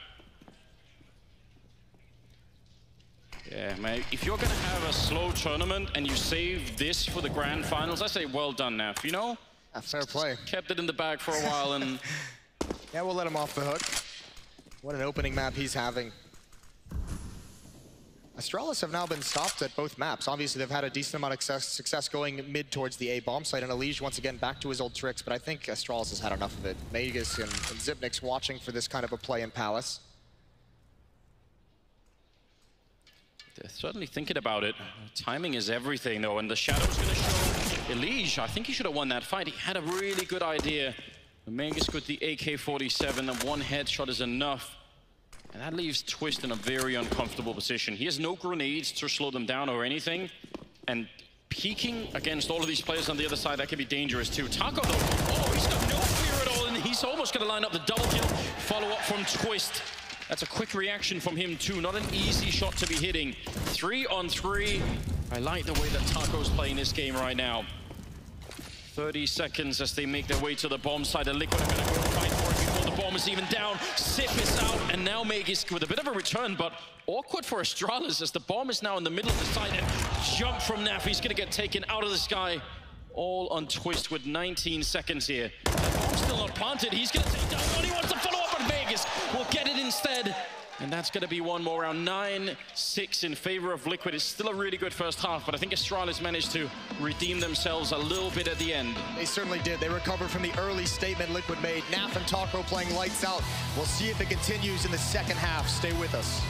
Yeah, mate, if you're gonna have a slow tournament and you save this for the grand finals, I say well done, Naf, you know? Fair play. Kept it in the bag for a while and... Yeah, we'll let him off the hook. What an opening map he's having. Astralis have now been stopped at both maps. Obviously, they've had a decent amount of success going mid towards the A bomb site, and Elige once again back to his old tricks, but I think Astralis has had enough of it. Magus and Zipnik's watching for this kind of a play in Palace. They're certainly thinking about it. Timing is everything, though, and the Shadow's going to show Elige. I think he should have won that fight. He had a really good idea. Magus with the AK-47, and one headshot is enough. And that leaves Twist in a very uncomfortable position. He has no grenades to slow them down or anything. And peeking against all of these players on the other side, that can be dangerous too. Taco, though, oh, he's got no fear at all, and he's almost going to line up the double kill. Follow-up from Twist. That's a quick reaction from him too. Not an easy shot to be hitting. 3-on-3. I like the way that Taco's playing this game right now. 30 seconds as they make their way to the bomb side. And Liquid are going to go fight for it before the bomb is even down. Sip is out, and now Magus with a bit of a return, but awkward for Astralis as the bomb is now in the middle of the site. And jump from Naf. He's going to get taken out of the sky. All on Twist with 19 seconds here. The bomb's still not planted. He's going to take down one. He wants to follow up on Magus. We'll get it instead. And that's going to be one more round. 9-6 in favor of Liquid. It's still a really good first half, but I think Astralis managed to redeem themselves a little bit at the end. They certainly did. They recovered from the early statement Liquid made. Naf and Taco playing lights out. We'll see if it continues in the second half. Stay with us.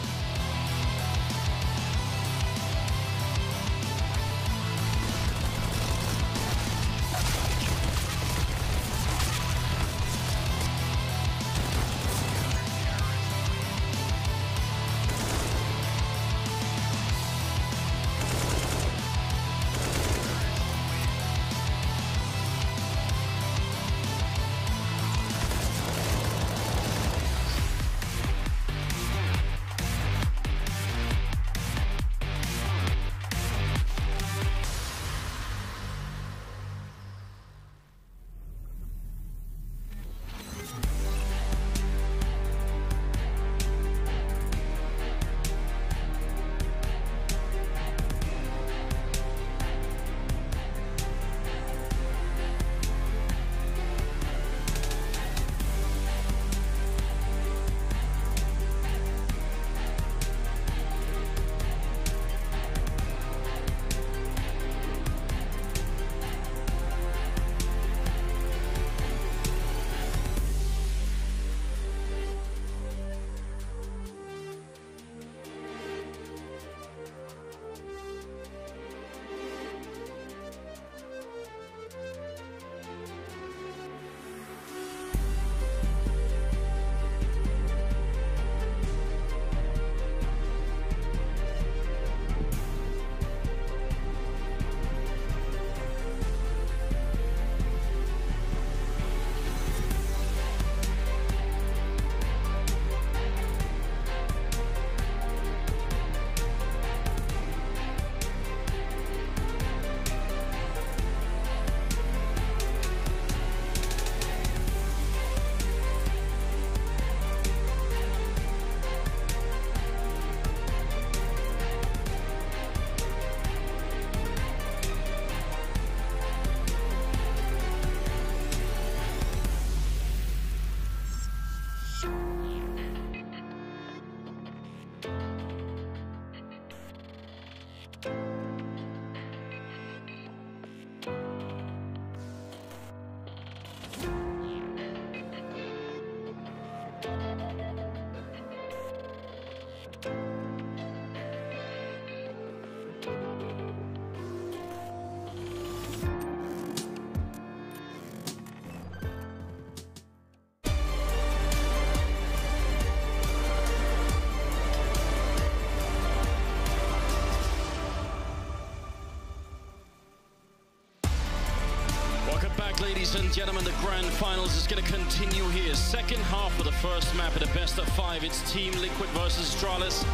ladies and gentlemen, the grand finals is going to continue here. Second half of the first map at a best of 5. It's Team Liquid versus Astralis.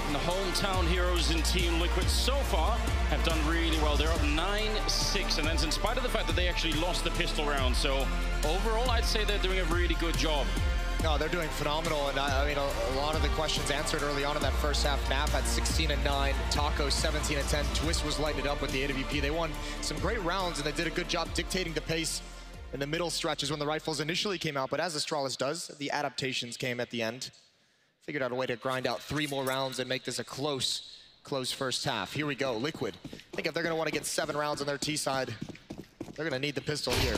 And the hometown heroes in Team Liquid so far have done really well. They're up 9-6, and that's in spite of the fact that they actually lost the pistol round. So overall, I'd say they're doing a really good job. No, they're doing phenomenal, and I mean, a lot of the questions answered early on in that first half. Naf had 16-9, Taco 17-10, Twist was lighting it up with the AWP. They won some great rounds, and they did a good job dictating the pace in the middle stretches when the rifles initially came out, but as Astralis does, the adaptations came at the end. Figured out a way to grind out 3 more rounds and make this a close first half. Here we go, Liquid. I think if they're gonna wanna get 7 rounds on their T side, they're gonna need the pistol here.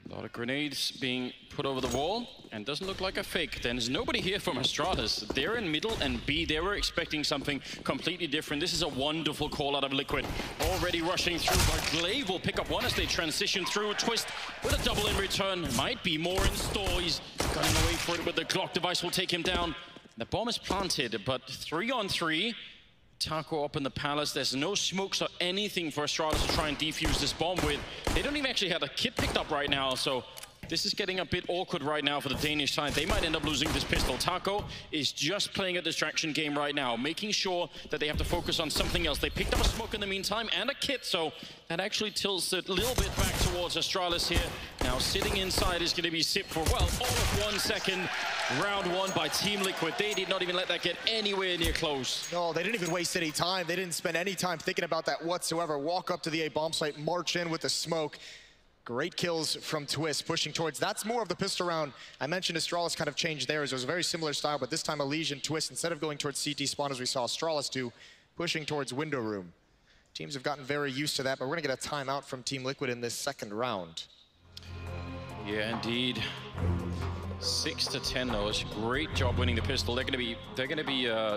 A lot of grenades being put over the wall, and doesn't look like a fake. There's nobody here from Astralis. They're in middle and B. They were expecting something completely different. This is a wonderful call out of Liquid. Already rushing through, but Glaive will pick up one as they transition through. Twist with a double in return. Might be more in store. He's gunning away for it, but the Glock device will take him down. The bomb is planted, but 3-on-3. Taco up in the palace. There's no smokes or anything for Astralis to try and defuse this bomb with. They don't even actually have a kit picked up right now, so this is getting a bit awkward right now for the Danish side. They might end up losing this pistol. Taco is just playing a distraction game right now, making sure that they have to focus on something else. They picked up a smoke in the meantime and a kit, so that actually tilts it a little bit back towards Astralis here. Now sitting inside is going to be Sip for, well, all of 1 second. Round 1 by Team Liquid. They did not even let that get anywhere near close. No, they didn't even waste any time. They didn't spend any time thinking about that whatsoever. Walk up to the A bomb site, march in with the smoke. Great kills from Twist, pushing towards. That's more of the pistol round. I mentioned Astralis kind of changed theirs. It was a very similar style, but this time Elige and Twist, instead of going towards CT spawn as we saw Astralis do, pushing towards window room. Teams have gotten very used to that, but we're gonna get a timeout from Team Liquid in this second round. Yeah, indeed. 6-10 though. It's a great job winning the pistol. They're gonna be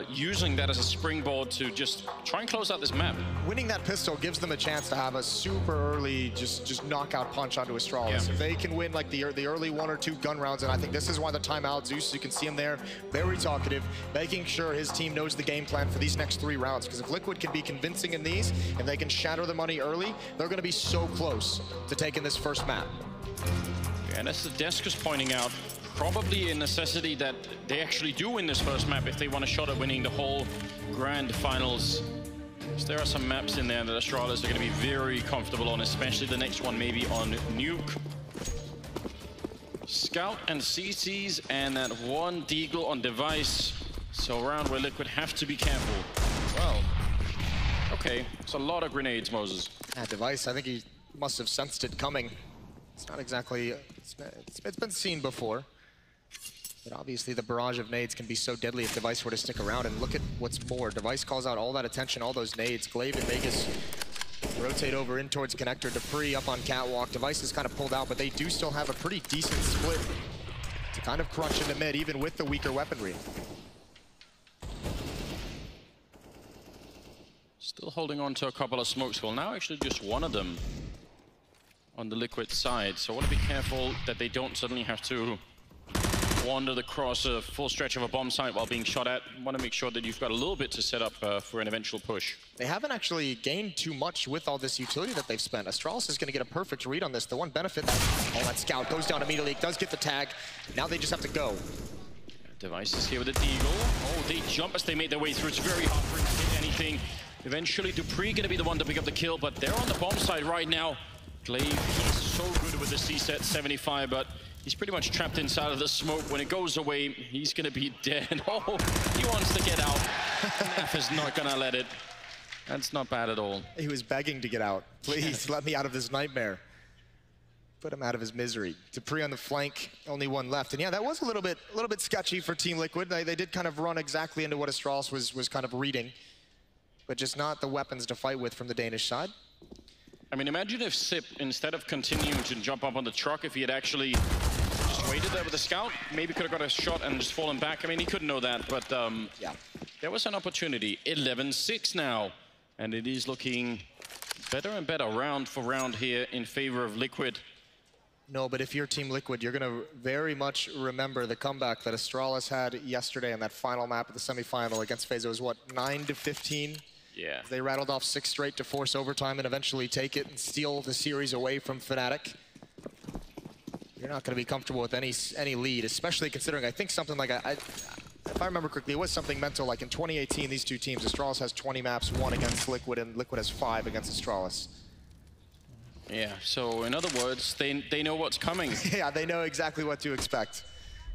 using that as a springboard to just try and close out this map. Winning that pistol gives them a chance to have a super early just knockout punch onto Astralis. Yeah. If they can win like the early 1 or 2 gun rounds, and I think this is why the timeout, Zeus, you can see him there, very talkative, making sure his team knows the game plan for these next 3 rounds. Because if Liquid can be convincing in these, and they can shatter the money early, they're gonna be so close to taking this first map. And as the desk is pointing out, probably a necessity that they actually do win this first map if they want a shot at winning the whole grand finals. So there are some maps in there that Astralis are going to be very comfortable on, especially the next one maybe on Nuke. Scout and CCs and that one Deagle on device. So around where Liquid have to be careful. Well, okay, it's a lot of grenades, Moses. That device, I think he must have sensed it coming. It's not exactly, it's been seen before. But obviously the barrage of nades can be so deadly if Device were to stick around, and look at what's more. Device calls out all that attention, all those nades. Glaive and Vegas rotate over in towards connector. Dupree up on catwalk. Device is kind of pulled out, but they do still have a pretty decent split to kind of crunch into mid, even with the weaker weaponry. Still holding on to a couple of smokes. Well, now actually just one of them on the Liquid side. So I want to be careful that they don't suddenly have to wander across a full stretch of a bomb site while being shot at. Want to make sure that you've got a little bit to set up for an eventual push. They haven't actually gained too much with all this utility that they've spent. Astralis is going to get a perfect read on this. The one benefit that Scout goes down immediately, does get the tag. Now they just have to go. Device is here with the Deagle. Oh, they jump as they make their way through. It's very hard for him to hit anything. Eventually, Dupree going to be the one to pick up the kill, but they're on the bomb side right now. Glaive, he's so good with the C-set 75, but he's pretty much trapped inside of the smoke. When it goes away, he's going to be dead. Oh, he wants to get out. Naf is not going to let it. That's not bad at all. He was begging to get out. Please, let me out of this nightmare. Put him out of his misery. Dupree on the flank, only one left. And yeah, that was a little bit sketchy for Team Liquid. They did kind of run exactly into what Astralis was kind of reading, but just not the weapons to fight with from the Danish side. I mean, imagine if Sip, instead of continuing to jump up on the truck, if he had actually just waited there with the scout, maybe could have got a shot and just fallen back. I mean, he couldn't know that, but yeah, there was an opportunity. 11-6 now, and it is looking better and better round for round here in favor of Liquid. No, but if you're Team Liquid, you're going to very much remember the comeback that Astralis had yesterday in that final map of the semifinal against FaZe. It was, what, 9-15? Yeah. They rattled off 6 straight to force overtime and eventually take it and steal the series away from Fnatic. You're not going to be comfortable with any lead, especially considering I think something like if I remember correctly, it was something mental like in 2018, these two teams, Astralis has 20 maps, 1 against Liquid, and Liquid has 5 against Astralis. Yeah, so in other words, they know what's coming. Yeah, they know exactly what to expect.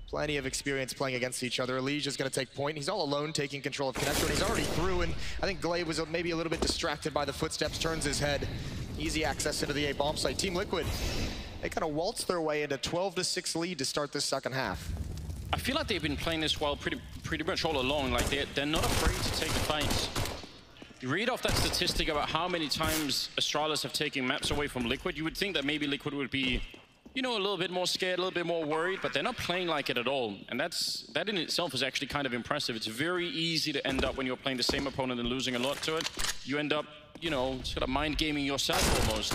Plenty of experience playing against each other. Elige is going to take point. He's all alone taking control of Connector, and he's already through, and I think Glaive was maybe a little bit distracted by the footsteps, turns his head. Easy access into the A bomb site. Team Liquid, they kind of waltzed their way into 12-6 lead to start this second half. I feel like they've been playing this well pretty much all along. Like they're not afraid to take the fights. You read off that statistic about how many times Astralis have taken maps away from Liquid. You would think that maybe Liquid would be, you know, a little bit more scared, a little bit more worried, but they're not playing like it at all. And that in itself is actually kind of impressive. It's very easy to end up when you're playing the same opponent and losing a lot to it. You end up, you know, sort of mind gaming yourself almost.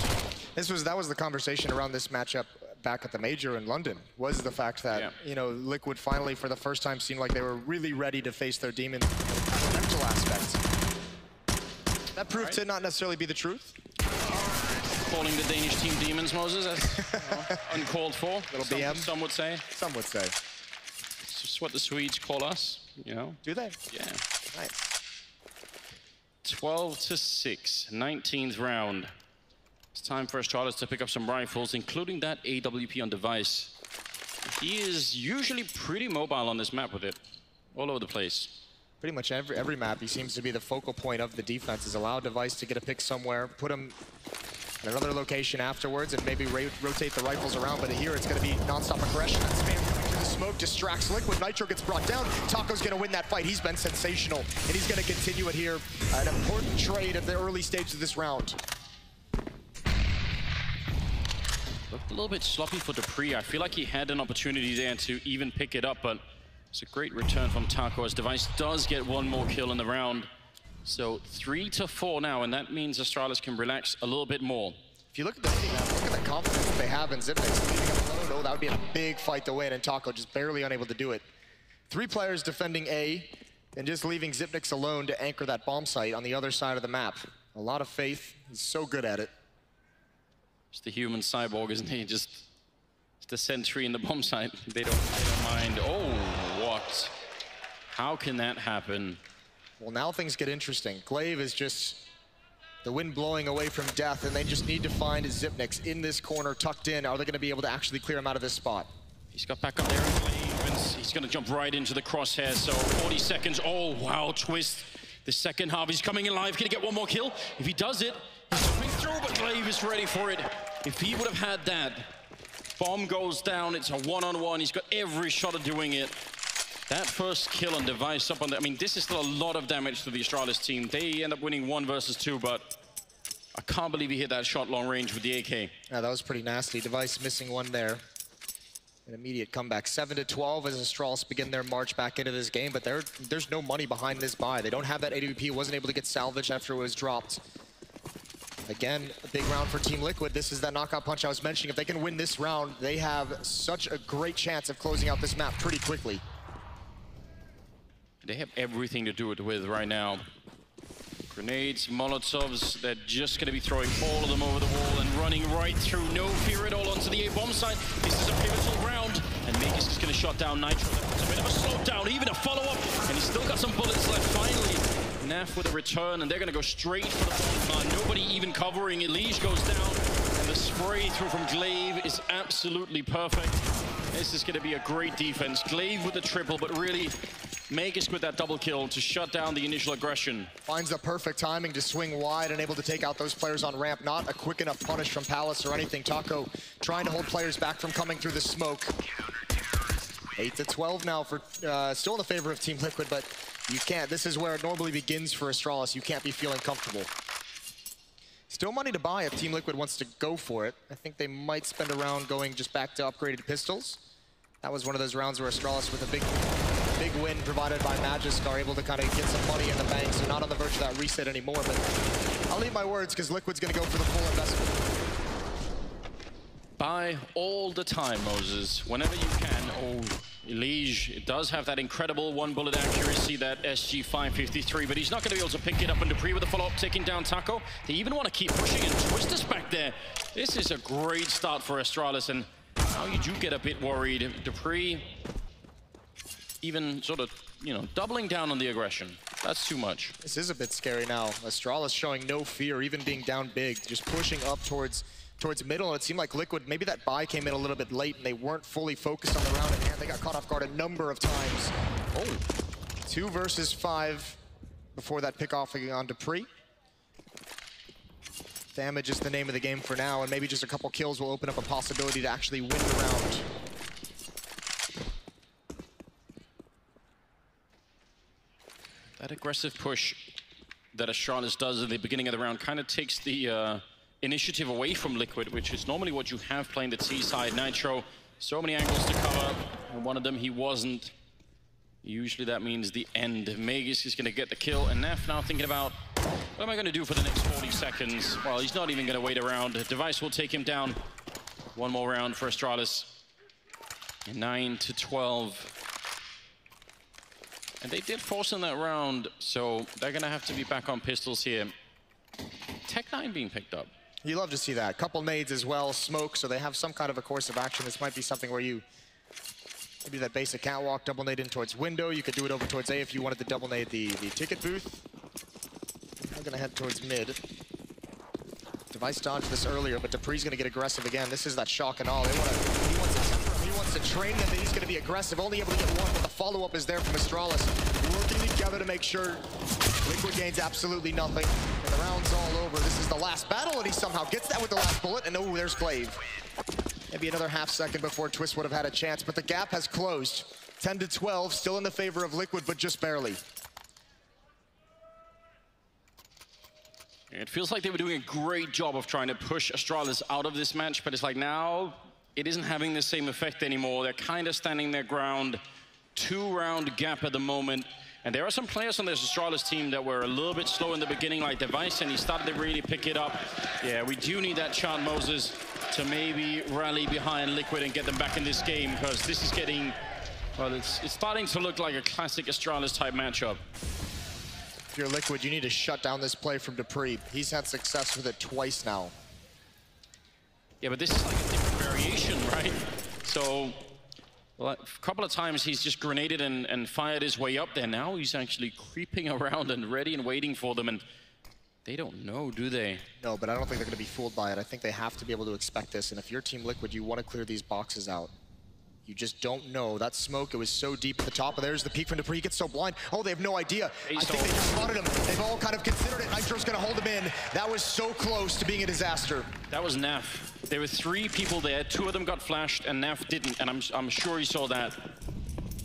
That was the conversation around this matchup back at the Major in London, was the fact that, you know, Liquid finally for the first time seemed like they were really ready to face their demons from a mental aspect. That proved to not necessarily be the truth. Calling the Danish team demons, Moses, that's uncalled for. Little BM. Some would say. Some would say. It's just what the Swedes call us, you know? Do they? Yeah. Nice. 12-6, 19th round. It's time for Astralis to pick up some rifles, including that AWP on Device. He is usually pretty mobile on this map with it, all over the place. Pretty much every map, he seems to be the focal point of the defense, is allow Device to get a pick somewhere, put him in another location afterwards, and maybe rotate the rifles around, but here it's going to be non-stop aggression. That spam coming through the smoke distracts Liquid. Nitro gets brought down. Taco's going to win that fight. He's been sensational, and he's going to continue it here. An important trade at the early stage of this round. Looked a little bit sloppy for Dupree. I feel like he had an opportunity there to even pick it up, but it's a great return from Taco as Device does get one more kill in the round. So 3-4 now, and that means Astralis can relax a little bit more. If you look at the confidence that they have in Zipnix leaving him alone, that would be a big fight to win, and Taco just barely unable to do it. 3 players defending A, and just leaving Zipnix alone to anchor that bomb site on the other side of the map. A lot of faith. He's so good at it. It's the human cyborg, isn't he? Just the sentry in the bomb site. They don't mind. Oh, what? How can that happen? Well, now things get interesting. Glaive is just the wind blowing away from death, and they just need to find Zipnix in this corner, tucked in. Are they going to be able to actually clear him out of this spot? He's got back up there in Glaive, and he's going to jump right into the crosshair. So 40 seconds. Oh, wow, twist. The second half, he's coming alive. Can he get one more kill? If he does it, he's jumping through, but Glaive is ready for it. If he would have had that, bomb goes down. It's a one-on-one. He's got every shot of doing it. That first kill on Device up on the... I mean, this is still a lot of damage to the Astralis team. They end up winning 1 versus 2, but I can't believe he hit that shot long range with the AK. Yeah, that was pretty nasty. Device missing one there. An immediate comeback. 7-12 as Astralis begin their march back into this game, but there's no money behind this buy. They don't have that AWP. Wasn't able to get salvaged after it was dropped. Again, a big round for Team Liquid. This is that knockout punch I was mentioning. If they can win this round, they have such a great chance of closing out this map pretty quickly. They have everything to do it with right now. Grenades, Molotovs, they're just going to be throwing all of them over the wall and running right through. No fear at all onto the A-bomb site. This is a pivotal round, and Magus is going to shut down Nitro. That's a bit of a slowdown, even a follow-up, and he's still got some bullets left. Finally, Naf with a return, and they're going to go straight for the bomb. Nobody even covering. Elige goes down, and the spray through from Glaive is absolutely perfect. This is going to be a great defense. Glaive with the triple, but really Magus with that double kill to shut down the initial aggression. Finds the perfect timing to swing wide and able to take out those players on ramp. Not a quick enough punish from Palace or anything. Taco trying to hold players back from coming through the smoke. 8-12 now for still in the favor of Team Liquid, but you can't. This is where it normally begins for Astralis. You can't be feeling comfortable. Still money to buy if Team Liquid wants to go for it. I think they might spend a round going just back to upgraded pistols. That was one of those rounds where Astralis with a big win provided by Magisk are able to kind of get some money in the bank, so not on the verge of that reset anymore, but I'll leave my words because Liquid's going to go for the full investment. Buy all the time, Moses, whenever you can. Oh, Elige, it does have that incredible one-bullet accuracy, that SG 553, but he's not going to be able to pick it up. And Dupree with the follow-up, taking down Taco. They even want to keep pushing, and Twister's back there. This is a great start for Astralis, and now you do get a bit worried. Dupree even sort of, you know, doubling down on the aggression. That's too much. This is a bit scary now. Astralis showing no fear, even being down big, just pushing up towards middle, and it seemed like Liquid, maybe that buy came in a little bit late and they weren't fully focused on the round at hand. They got caught off guard a number of times. Oh, 2 versus 5 before that pick off on Dupree. Damage is the name of the game for now, and maybe just a couple kills will open up a possibility to actually win the round. That aggressive push that Astralis does at the beginning of the round kind of takes the initiative away from Liquid, which is normally what you have playing the T side. Nitro, so many angles to cover, and one of them he wasn't. Usually that means the end. Magus is going to get the kill, and Nef now thinking about, what am I going to do for the next 40 seconds? Well, he's not even going to wait around. Device will take him down. One more round for Astralis. 9 to 12. And they did force in that round, so they're going to have to be back on pistols here. Tech9 being picked up. You love to see that. Couple nades as well, smoke, so they have some kind of a course of action. This might be something where you maybe that basic catwalk, double nade in towards window. You could do it over towards A if you wanted to double nade the ticket booth. I'm gonna head towards mid. Device dodged this earlier, but Dupree's gonna get aggressive again. This is that shock and all. He wants to temper him, he wants to train them, he's gonna be aggressive, only able to get one, but the follow-up is there from Astralis. Working together to make sure Liquid gains absolutely nothing. And the round's all over. This is the last battle, and he somehow gets that with the last bullet, and oh, there's Glaive. Maybe another half second before Twist would have had a chance, but the gap has closed. 10 to 12, still in the favor of Liquid, but just barely. It feels like they were doing a great job of trying to push Astralis out of this match, but it's like now it isn't having the same effect anymore. They're kind of standing their ground. 2-round gap at the moment. And there are some players on this Astralis team that were a little bit slow in the beginning, like Device, and he started to really pick it up. Yeah, we do need that Chant Moses to maybe rally behind Liquid and get them back in this game, because this is getting, well, it's starting to look like a classic Astralis type matchup. If you're Liquid, you need to shut down this play from Dupree. He's had success with it twice now. Yeah, but this is like a different variation, right? So, well, a couple of times he's just grenaded and fired his way up there. Now he's actually creeping around and ready and waiting for them, and they don't know, do they? No, but I don't think they're going to be fooled by it. I think they have to be able to expect this, and if you're Team Liquid, you want to clear these boxes out. You just don't know. That smoke, it was so deep at the top, but there's the peek from Dupree. He gets so blind. Oh, they have no idea. I think they just spotted him. They've all kind of considered it. Nitro's going to hold him in. That was so close to being a disaster. That was Naf. There were 3 people there. 2 of them got flashed, and Naf didn't, and I'm sure he saw that.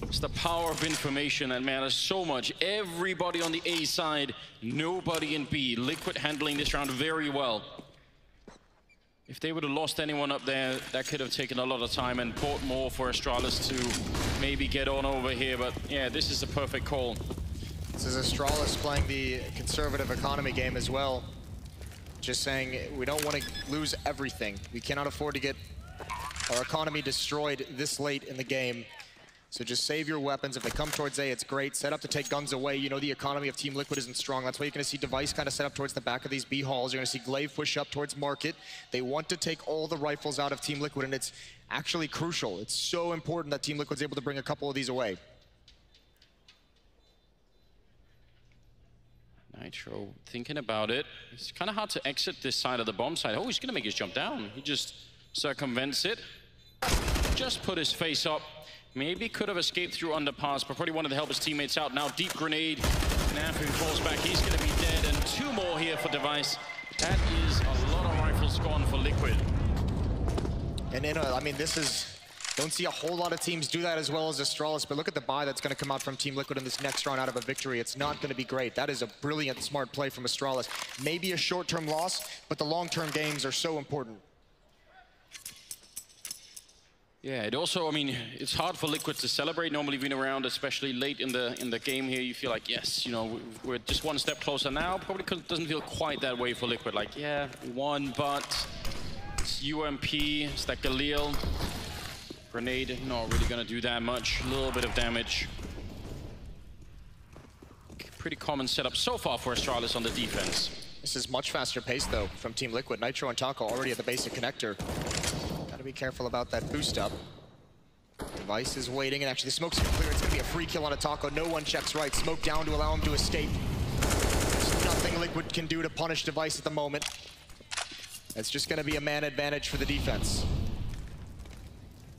It's the power of information that matters so much. Everybody on the A side, nobody in B. Liquid handling this round very well. If they would have lost anyone up there, that could have taken a lot of time and bought more for Astralis to maybe get on over here. But yeah, this is the perfect call. This is Astralis playing the conservative economy game as well. Just saying, we don't want to lose everything. We cannot afford to get our economy destroyed this late in the game. So just save your weapons. If they come towards A, it's great. Set up to take guns away. You know the economy of Team Liquid isn't strong. That's why you're going to see Device kind of set up towards the back of these B halls. You're going to see Glaive push up towards Market. They want to take all the rifles out of Team Liquid, and it's actually crucial. It's so important that Team Liquid's able to bring a couple of these away. Nitro thinking about it. It's kind of hard to exit this side of the bomb side. Oh, he's going to make his jump down. He just circumvents it. Just put his face up. Maybe could have escaped through underpass, but probably wanted to help his teammates out. Now deep grenade. Naf who falls back. He's going to be dead. And 2 more here for Device. That is a lot of rifles gone for Liquid. And I mean, this is... Don't see a whole lot of teams do that as well as Astralis, but look at the buy that's going to come out from Team Liquid in this next round out of a victory. It's not going to be great. That is a brilliant, smart play from Astralis. Maybe a short-term loss, but the long-term games are so important. Yeah, it also, I mean, it's hard for Liquid to celebrate normally being around, especially late in the game here. You feel like, yes, you know, we're just one step closer now. Probably doesn't feel quite that way for Liquid. Like, yeah, we won, but it's UMP, it's that Galil. Grenade, not really gonna do that much. A little bit of damage. Pretty common setup so far for Astralis on the defense. This is much faster pace, though, from Team Liquid. Nitro and Taco already at the basic connector. Gotta be careful about that boost up. Device is waiting, and actually the smoke's gonna clear. It's gonna be a free kill on a Taco. No one checks right. Smoke down to allow him to escape. There's nothing Liquid can do to punish Device at the moment. It's just gonna be a man advantage for the defense.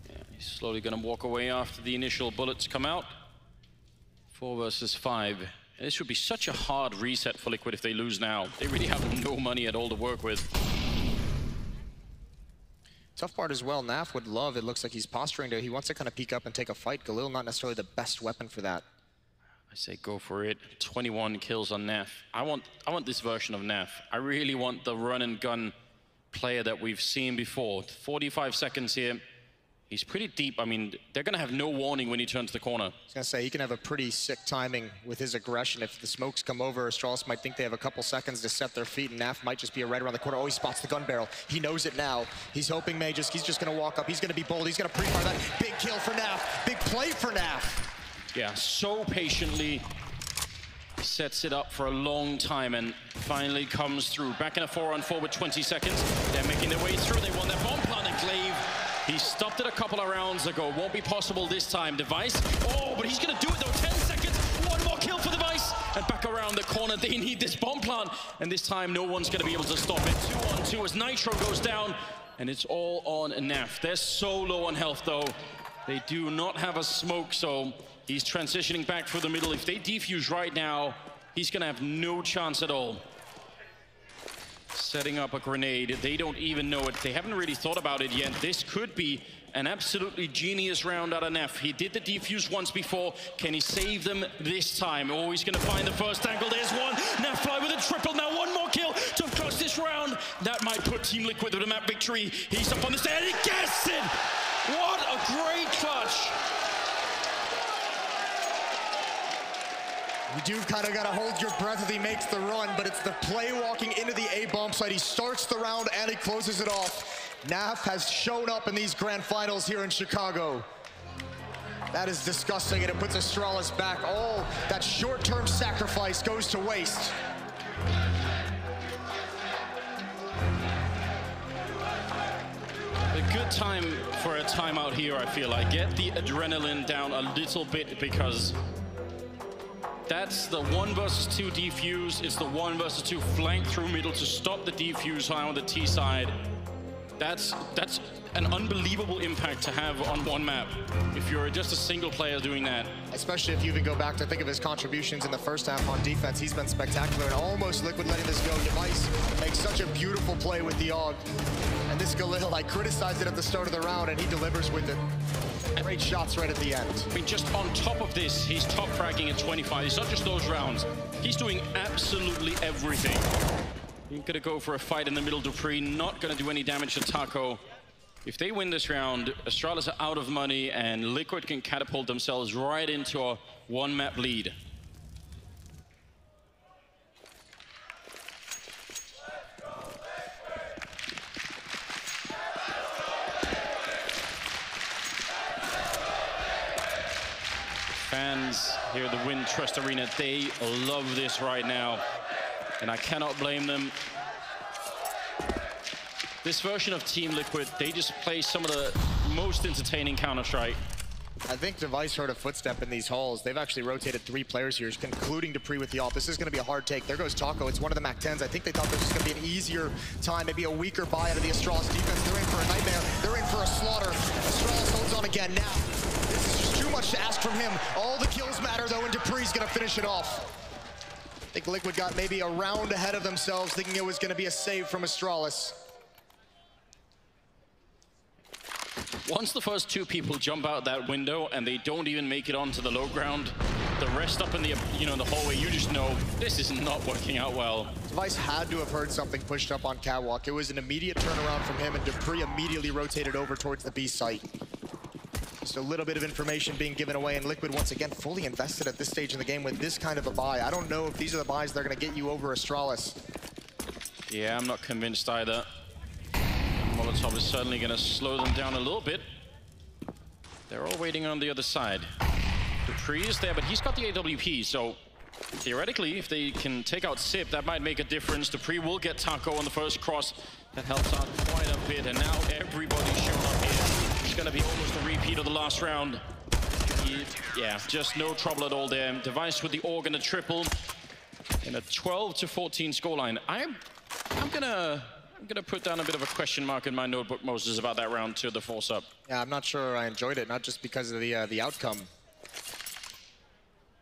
Yeah, he's slowly gonna walk away after the initial bullets come out. 4 versus 5. This would be such a hard reset for Liquid if they lose now. They really have no money at all to work with. Tough part as well, Naf would love, it looks like he's posturing to, he wants to kind of peek up and take a fight. Galil not necessarily the best weapon for that. I say go for it. 21 kills on Naf. I want this version of Naf. I really want the run and gun player that we've seen before. 45 seconds here. He's pretty deep. I mean, they're going to have no warning when he turns the corner. I was going to say, he can have a pretty sick timing with his aggression. If the smokes come over, Astralis might think they have a couple seconds to set their feet, and Naf might just be right around the corner. Oh, he spots the gun barrel. He knows it now. He's hoping he's just going to walk up. He's going to be bold. He's going to pre-fire that. Big kill for Naf. Big play for Naf. Yeah, so patiently sets it up for a long time and finally comes through. Back in a 4-on-4 with 20 seconds. They're making their way through. They want their bomb plant and Glaive. He stopped it a couple of rounds ago. Won't be possible this time. Device. Oh, but he's going to do it though. 10 seconds. One more kill for Device. And back around the corner. They need this bomb plant. And this time, no one's going to be able to stop it. 2-on-2 as Nitro goes down. And it's all on Naf. They're so low on health though. They do not have a smoke, so he's transitioning back through the middle. If they defuse right now, he's going to have no chance at all. Setting up a grenade. They don't even know it. They haven't really thought about it yet. This could be an absolutely genius round out of Nef. He did the defuse once before. Can he save them this time? Oh, he's going to find the first angle. There's one. Nef fly with a triple. Now one more kill to close this round. That might put Team Liquid with a map victory. He's up on the stand. He gets it. What a great clutch. You do kind of got to hold your breath as he makes the run, but it's the play walking into the A-bomb site. He starts the round and he closes it off. Naf has shown up in these grand finals here in Chicago. That is disgusting, and it puts Astralis back. Oh, that short-term sacrifice goes to waste. A good time for a timeout here, I feel like. Get the adrenaline down a little bit, because that's the 1 versus 2 defuse. It's the 1 versus 2 flank through middle to stop the defuse high on the T side. That's an unbelievable impact to have on one map if you're just a single player doing that. Especially if you even go back to think of his contributions in the first half on defense. He's been spectacular, and almost Liquid letting this go. Device makes such a beautiful play with the AUG. And this Galil, I criticized it at the start of the round, and he delivers with it. Great shots right at the end. I mean, just on top of this, he's top fragging at 25. It's not just those rounds. He's doing absolutely everything. He's gonna go for a fight in the middle. Dupree not gonna do any damage to Taco. If they win this round, Astralis are out of money, and Liquid can catapult themselves right into a 1-map lead. Fans here at the Wintrust Arena, they love this right now, and I cannot blame them. This version of Team Liquid, they just play some of the most entertaining Counter-Strike. I think Device heard a footstep in these halls. They've actually rotated 3 players here, concluding Dupree with the ult. This is going to be a hard take. There goes Taco. It's one of the MAC-10s. I think they thought this was going to be an easier time, maybe a weaker buy out of the Astralis defense. They're in for a nightmare. They're in for a slaughter. Astralis holds on again. Now, this is just too much to ask from him. All the kills matter, though, and Dupree's going to finish it off. I think Liquid got maybe a round ahead of themselves, thinking it was going to be a save from Astralis. Once the first 2 people jump out that window and they don't even make it onto the low ground, the rest up in the, the hallway, you just know this is not working out well. Device had to have heard something pushed up on catwalk. It was an immediate turnaround from him, and Dupree immediately rotated over towards the B site. Just a little bit of information being given away, and Liquid once again fully invested at this stage in the game with this kind of a buy. I don't know if these are the buys that are going to get you over Astralis. Yeah, I'm not convinced either. Molotov is certainly going to slow them down a little bit. They're all waiting on the other side. Dupree is there, but he's got the AWP, so theoretically, if they can take out Sip, that might make a difference. Dupree will get Taco on the first cross. That helps out quite a bit, and now everybody's shown up here. It's going to be almost a repeat of the last round. Yeah, just no trouble at all there. Device with the org and a triple in a 12-14 scoreline. I'm gonna put down a bit of a question mark in my notebook, Moses, about that round 2 of the force up. Yeah, I'm not sure I enjoyed it, not just because of the outcome,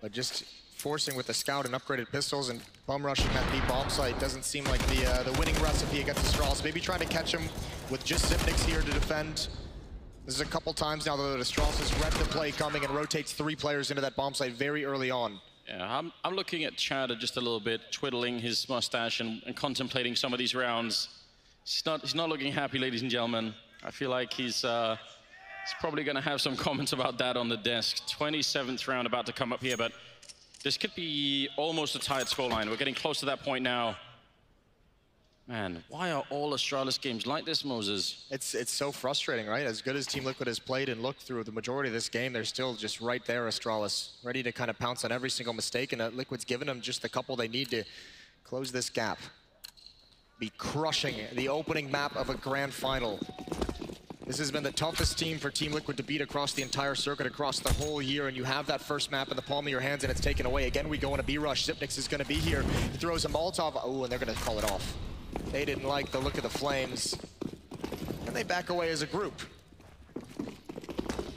but just forcing with the scout and upgraded pistols and bum rushing that B bomb site doesn't seem like the winning recipe against Astralis. Maybe trying to catch him with just Zipnix here to defend. This is a couple times now that Astralis has read the play coming and rotates 3 players into that bomb site very early on. Yeah, I'm looking at Chad just a little bit, twiddling his mustache and contemplating some of these rounds. He's not looking happy, ladies and gentlemen. I feel like he's probably going to have some comments about that on the desk. 27th round about to come up here, but this could be almost a tight scoreline. We're getting close to that point now. Man, why are all Astralis games like this, Moses? It's so frustrating, right? As good as Team Liquid has played and looked through the majority of this game, they're still just right there, Astralis, ready to kind of pounce on every single mistake, and Liquid's given them just the couple they need to close this gap. Be crushing the opening map of a grand final. This has been the toughest team for Team Liquid to beat across the entire circuit, across the whole year, and you have that first map in the palm of your hands and it's taken away. Again, we go on a B-rush. Zipnix is going to be here. He throws a Molotov. Oh, and they're going to call it off. They didn't like the look of the flames, and they back away as a group.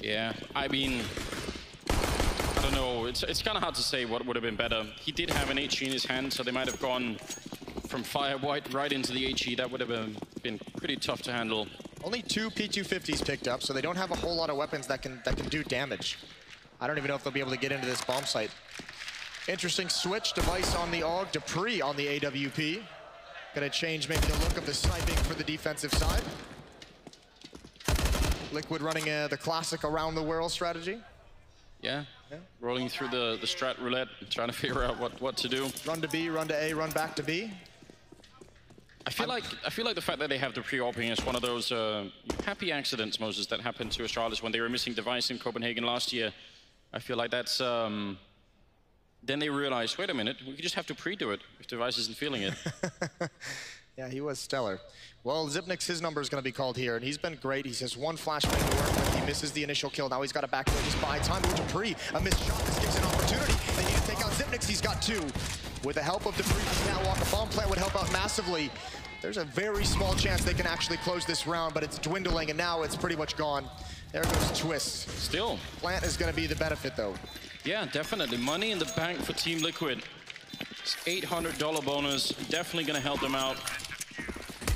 Yeah, I mean, I don't know. It's kind of hard to say what would have been better. He did have an HE in his hand, so they might have gone from Fire White right into the HE. That would have been pretty tough to handle. Only 2 P250s picked up, so they don't have a whole lot of weapons that can do damage. I don't even know if they'll be able to get into this bomb site. Interesting switch. Device on the AUG, Dupree on the AWP. Gonna change maybe the look of the sniping for the defensive side. Liquid running the classic around the world strategy. Yeah. Rolling through the strat roulette, trying to figure out what to do. Run to B, run to A, run back to B. I feel like the fact that they have the pre-opening is one of those happy accidents, Moses, that happened to Astralis when they were missing Device in Copenhagen last year. I feel like that's then they realized, wait a minute, we could just have to pre-do it if Device isn't feeling it. Yeah, he was stellar. Well, Zipnix, his number is going to be called here, and he's been great. He has 1 flashbang to work with. He misses the initial kill. Now he's got to back away, just buy time to Dupree. A missed shot. This gives an opportunity. They need to take out Zipnix. He's got 2. With the help of Dupree, now walk a bomb plant would help out massively. There's a very small chance they can actually close this round, but it's dwindling, and now it's pretty much gone. There goes Twist. Still. Plant is going to be the benefit, though. Yeah, definitely. Money in the bank for Team Liquid. It's $800 bonus. Definitely going to help them out.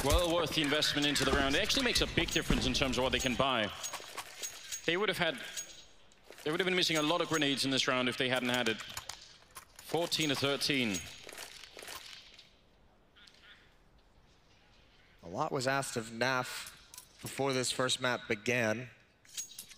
Well worth the investment into the round. It actually makes a big difference in terms of what they can buy. They would have been missing a lot of grenades in this round if they hadn't had it. 14-13. A lot was asked of NAF before this first map began.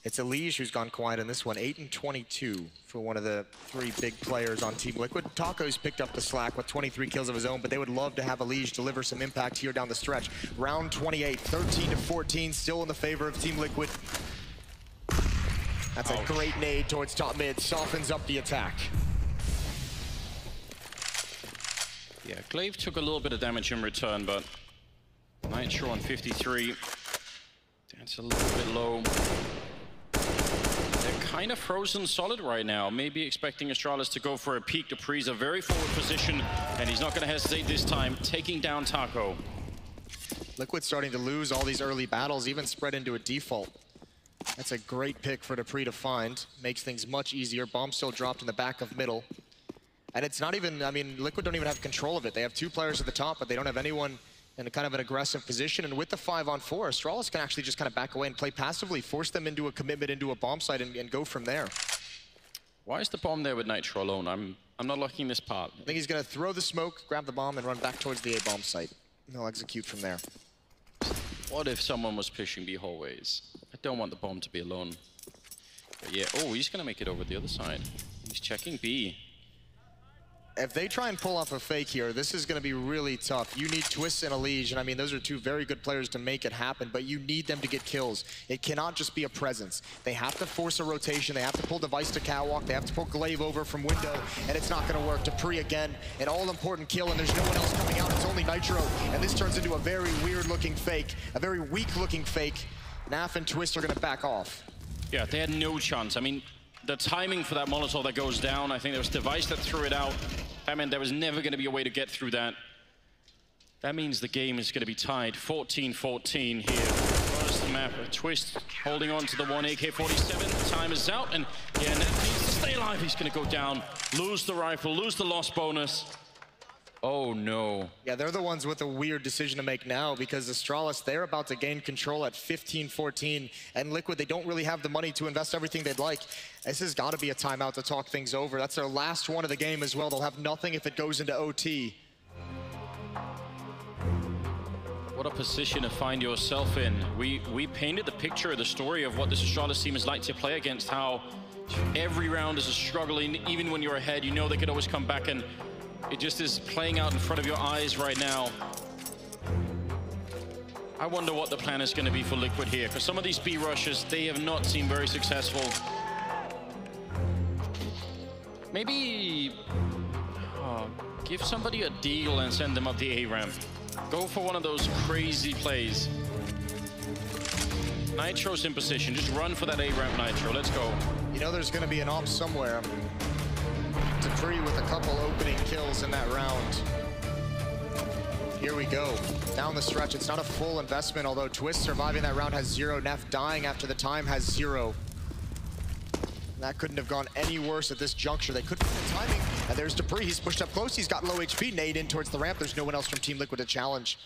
It's Elige who's gone quiet in this one. 8-22 for one of the 3 big players on Team Liquid. Taco's picked up the slack with 23 kills of his own, but they would love to have Elige deliver some impact here down the stretch. Round 28, 13-14, still in the favor of Team Liquid. That's a great nade towards top mid, softens up the attack. Yeah, Glaive took a little bit of damage in return, but Nitro on 53. That's a little bit low. They're kind of frozen solid right now. Maybe expecting Astralis to go for a peek. Dupree's a very forward position, and he's not going to hesitate this time, taking down Taco. Liquid starting to lose all these early battles, even spread into a default. That's a great pick for Dupree to find. Makes things much easier. Bomb still dropped in the back of middle. And it's not even, I mean, Liquid don't even have control of it. They have 2 players at the top, but they don't have anyone in a kind of an aggressive position. And with the 5-on-4, Astralis can actually just kind of back away and play passively, force them into a commitment into a bomb site and go from there. Why is the bomb there with Nitro alone? I'm not liking this part. I think he's going to throw the smoke, grab the bomb, and run back towards the A bomb site. And they'll execute from there. What if someone was pushing B hallways? I don't want the bomb to be alone. But yeah, oh, he's going to make it over the other side. He's checking B. If they try and pull off a fake here, this is going to be really tough. You need Twist and Elige, and I mean, those are two very good players to make it happen, but you need them to get kills. It cannot just be a presence. They have to force a rotation. They have to pull Device to catwalk. They have to pull Glaive over from window, and it's not going to work. Dupree again, an all-important kill, and there's no one else coming out. It's only Nitro, and this turns into a very weird-looking fake, a very weak-looking fake. Naf and Twist are going to back off. Yeah, they had no chance. I mean, the timing for that Molotov that goes down, I think there was Device that threw it out. That meant there was never going to be a way to get through that. That means the game is going to be tied 14-14 here. First map, Twist holding on to the one AK-47. Time is out, and yeah, Nat needs to stay alive. He's going to go down, lose the rifle, lose the loss bonus. Oh no. Yeah, they're the ones with a weird decision to make now because Astralis, they're about to gain control at 15-14, and Liquid, they don't really have the money to invest everything they'd like. This has got to be a timeout to talk things over. That's their last one of the game as well. They'll have nothing if it goes into OT. What a position to find yourself in. We painted the picture of the story of what this Astralis team is like to play against, how every round is a struggling, even when you're ahead, you know they could always come back, and it just is playing out in front of your eyes right now. I wonder what the plan is going to be for Liquid here, because some of these B rushes, they have not seemed very successful. Maybe give somebody a deal and send them up the A ramp. Go for one of those crazy plays. Nitro's in position. Just run for that A ramp, Nitro. Let's go. You know there's going to be an op somewhere. Dupree with a couple opening kills in that round. Here we go. Down the stretch. It's not a full investment, although Twist surviving that round has 0. Neff dying after the time has 0. That couldn't have gone any worse at this juncture. They couldn't get the timing. And there's Dupree. He's pushed up close. He's got low HP. Nade in towards the ramp. There's no one else from Team Liquid to challenge.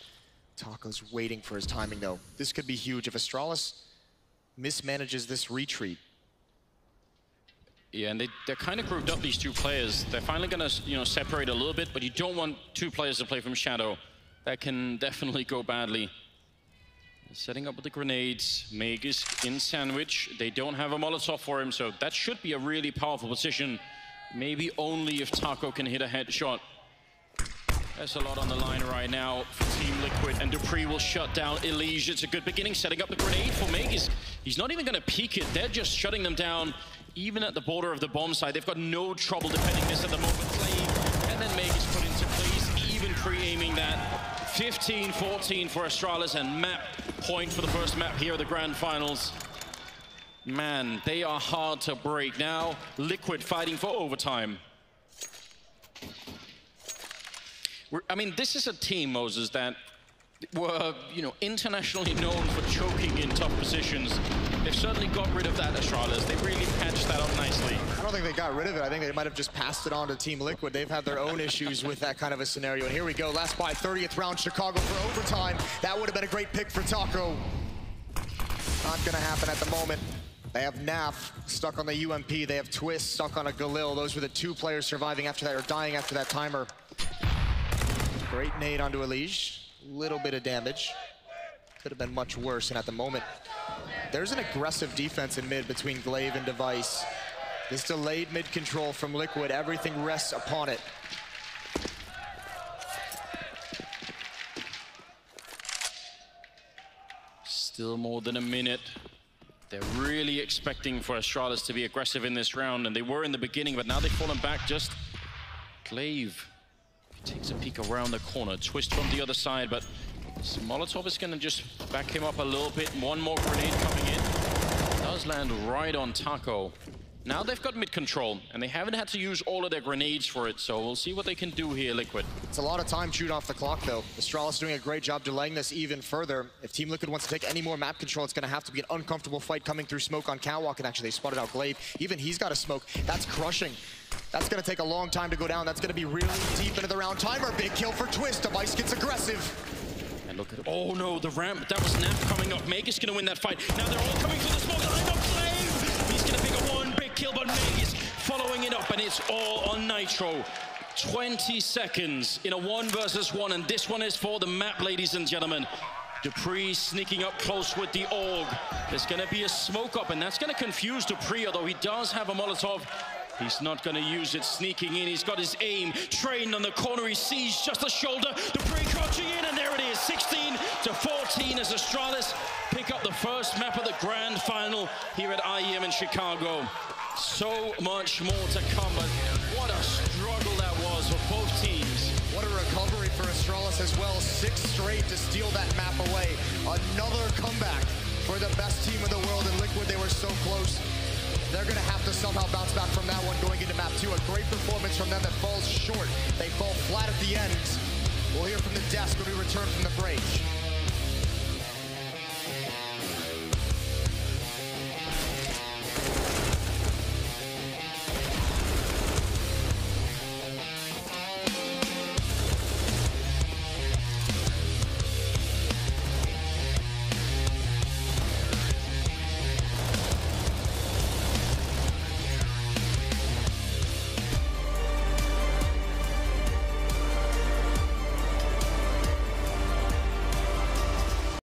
Taco's waiting for his timing, though. This could be huge if Astralis mismanages this retreat. Yeah, and they're kind of grouped up, these two players. They're finally going to, separate a little bit, but you don't want two players to play from Shadow. That can definitely go badly. Setting up with the grenades. Meg is in sandwich. They don't have a Molotov for him, so that should be a really powerful position. Maybe only if Taco can hit a headshot. There's a lot on the line right now for Team Liquid, and Dupree will shut down Elige. It's a good beginning, setting up the grenade for Meg. He's not even going to peek it. They're just shutting them down. Even at the border of the bomb site, they've got no trouble defending this at the moment. Glaive, and then Meg is put into place, even pre-aiming that. 15-14 for Astralis, and map point for the first map here at the Grand Finals. Man, they are hard to break. Now, Liquid fighting for overtime. I mean, this is a team, Moses, that were, internationally known for choking in tough positions. They've certainly got rid of that, Astralis. They really patched that up nicely. I don't think they got rid of it. I think they might have just passed it on to Team Liquid. They've had their own issues with that kind of a scenario. And here we go, last buy, 30th round, Chicago for overtime. That would have been a great pick for Taco. Not gonna happen at the moment. They have Naf stuck on the UMP. They have Twist stuck on a Galil. Those were the two players surviving after that, or dying after that timer. Great nade onto Elige. Little bit of damage. Could have been much worse, and at the moment, there's an aggressive defense in mid between Glaive and Device. This delayed mid control from Liquid, everything rests upon it. Still more than a minute. They're really expecting for Astralis to be aggressive in this round, and they were in the beginning, but now they've fallen back. Just Glaive takes a peek around the corner. Twist from the other side, but Molotov is going to just back him up a little bit. One more grenade coming in. It does land right on Taco. Now they've got mid control, and they haven't had to use all of their grenades for it, so we'll see what they can do here, Liquid. It's a lot of time chewed off the clock, though. Astralis doing a great job delaying this even further. If Team Liquid wants to take any more map control, it's going to have to be an uncomfortable fight coming through smoke on Catwalk, and actually they spotted out Glaive. Even he's got a smoke. That's crushing. That's going to take a long time to go down. That's going to be really deep into the round timer. Big kill for Twist. Device gets aggressive. And look at it. Oh no, the ramp. That was Nap coming up. Meg is going to win that fight. Now they're all coming for the smoke. I know Glaive. He's going to pick up one big kill, but Meg is following it up, and it's all on Nitro. 20 seconds in a 1 versus 1, and this one is for the map, ladies and gentlemen. Dupree sneaking up close with the AUG. There's going to be a smoke up, and that's going to confuse Dupree, although he does have a Molotov. He's not going to use it, sneaking in. He's got his aim trained on the corner. He sees just the shoulder. The pre crouching in, and there it is. 16-14 as Astralis pick up the first map of the grand final here at IEM in Chicago. So much more to come, but what a struggle that was for both teams. What a recovery for Astralis as well. 6 straight to steal that map away. Another comeback for the best team in the world in Liquid. They were so close. They're going to have to somehow bounce back from that one going into map 2. A great performance from them that falls short. They fall flat at the end. We'll hear from the desk when we return from the break.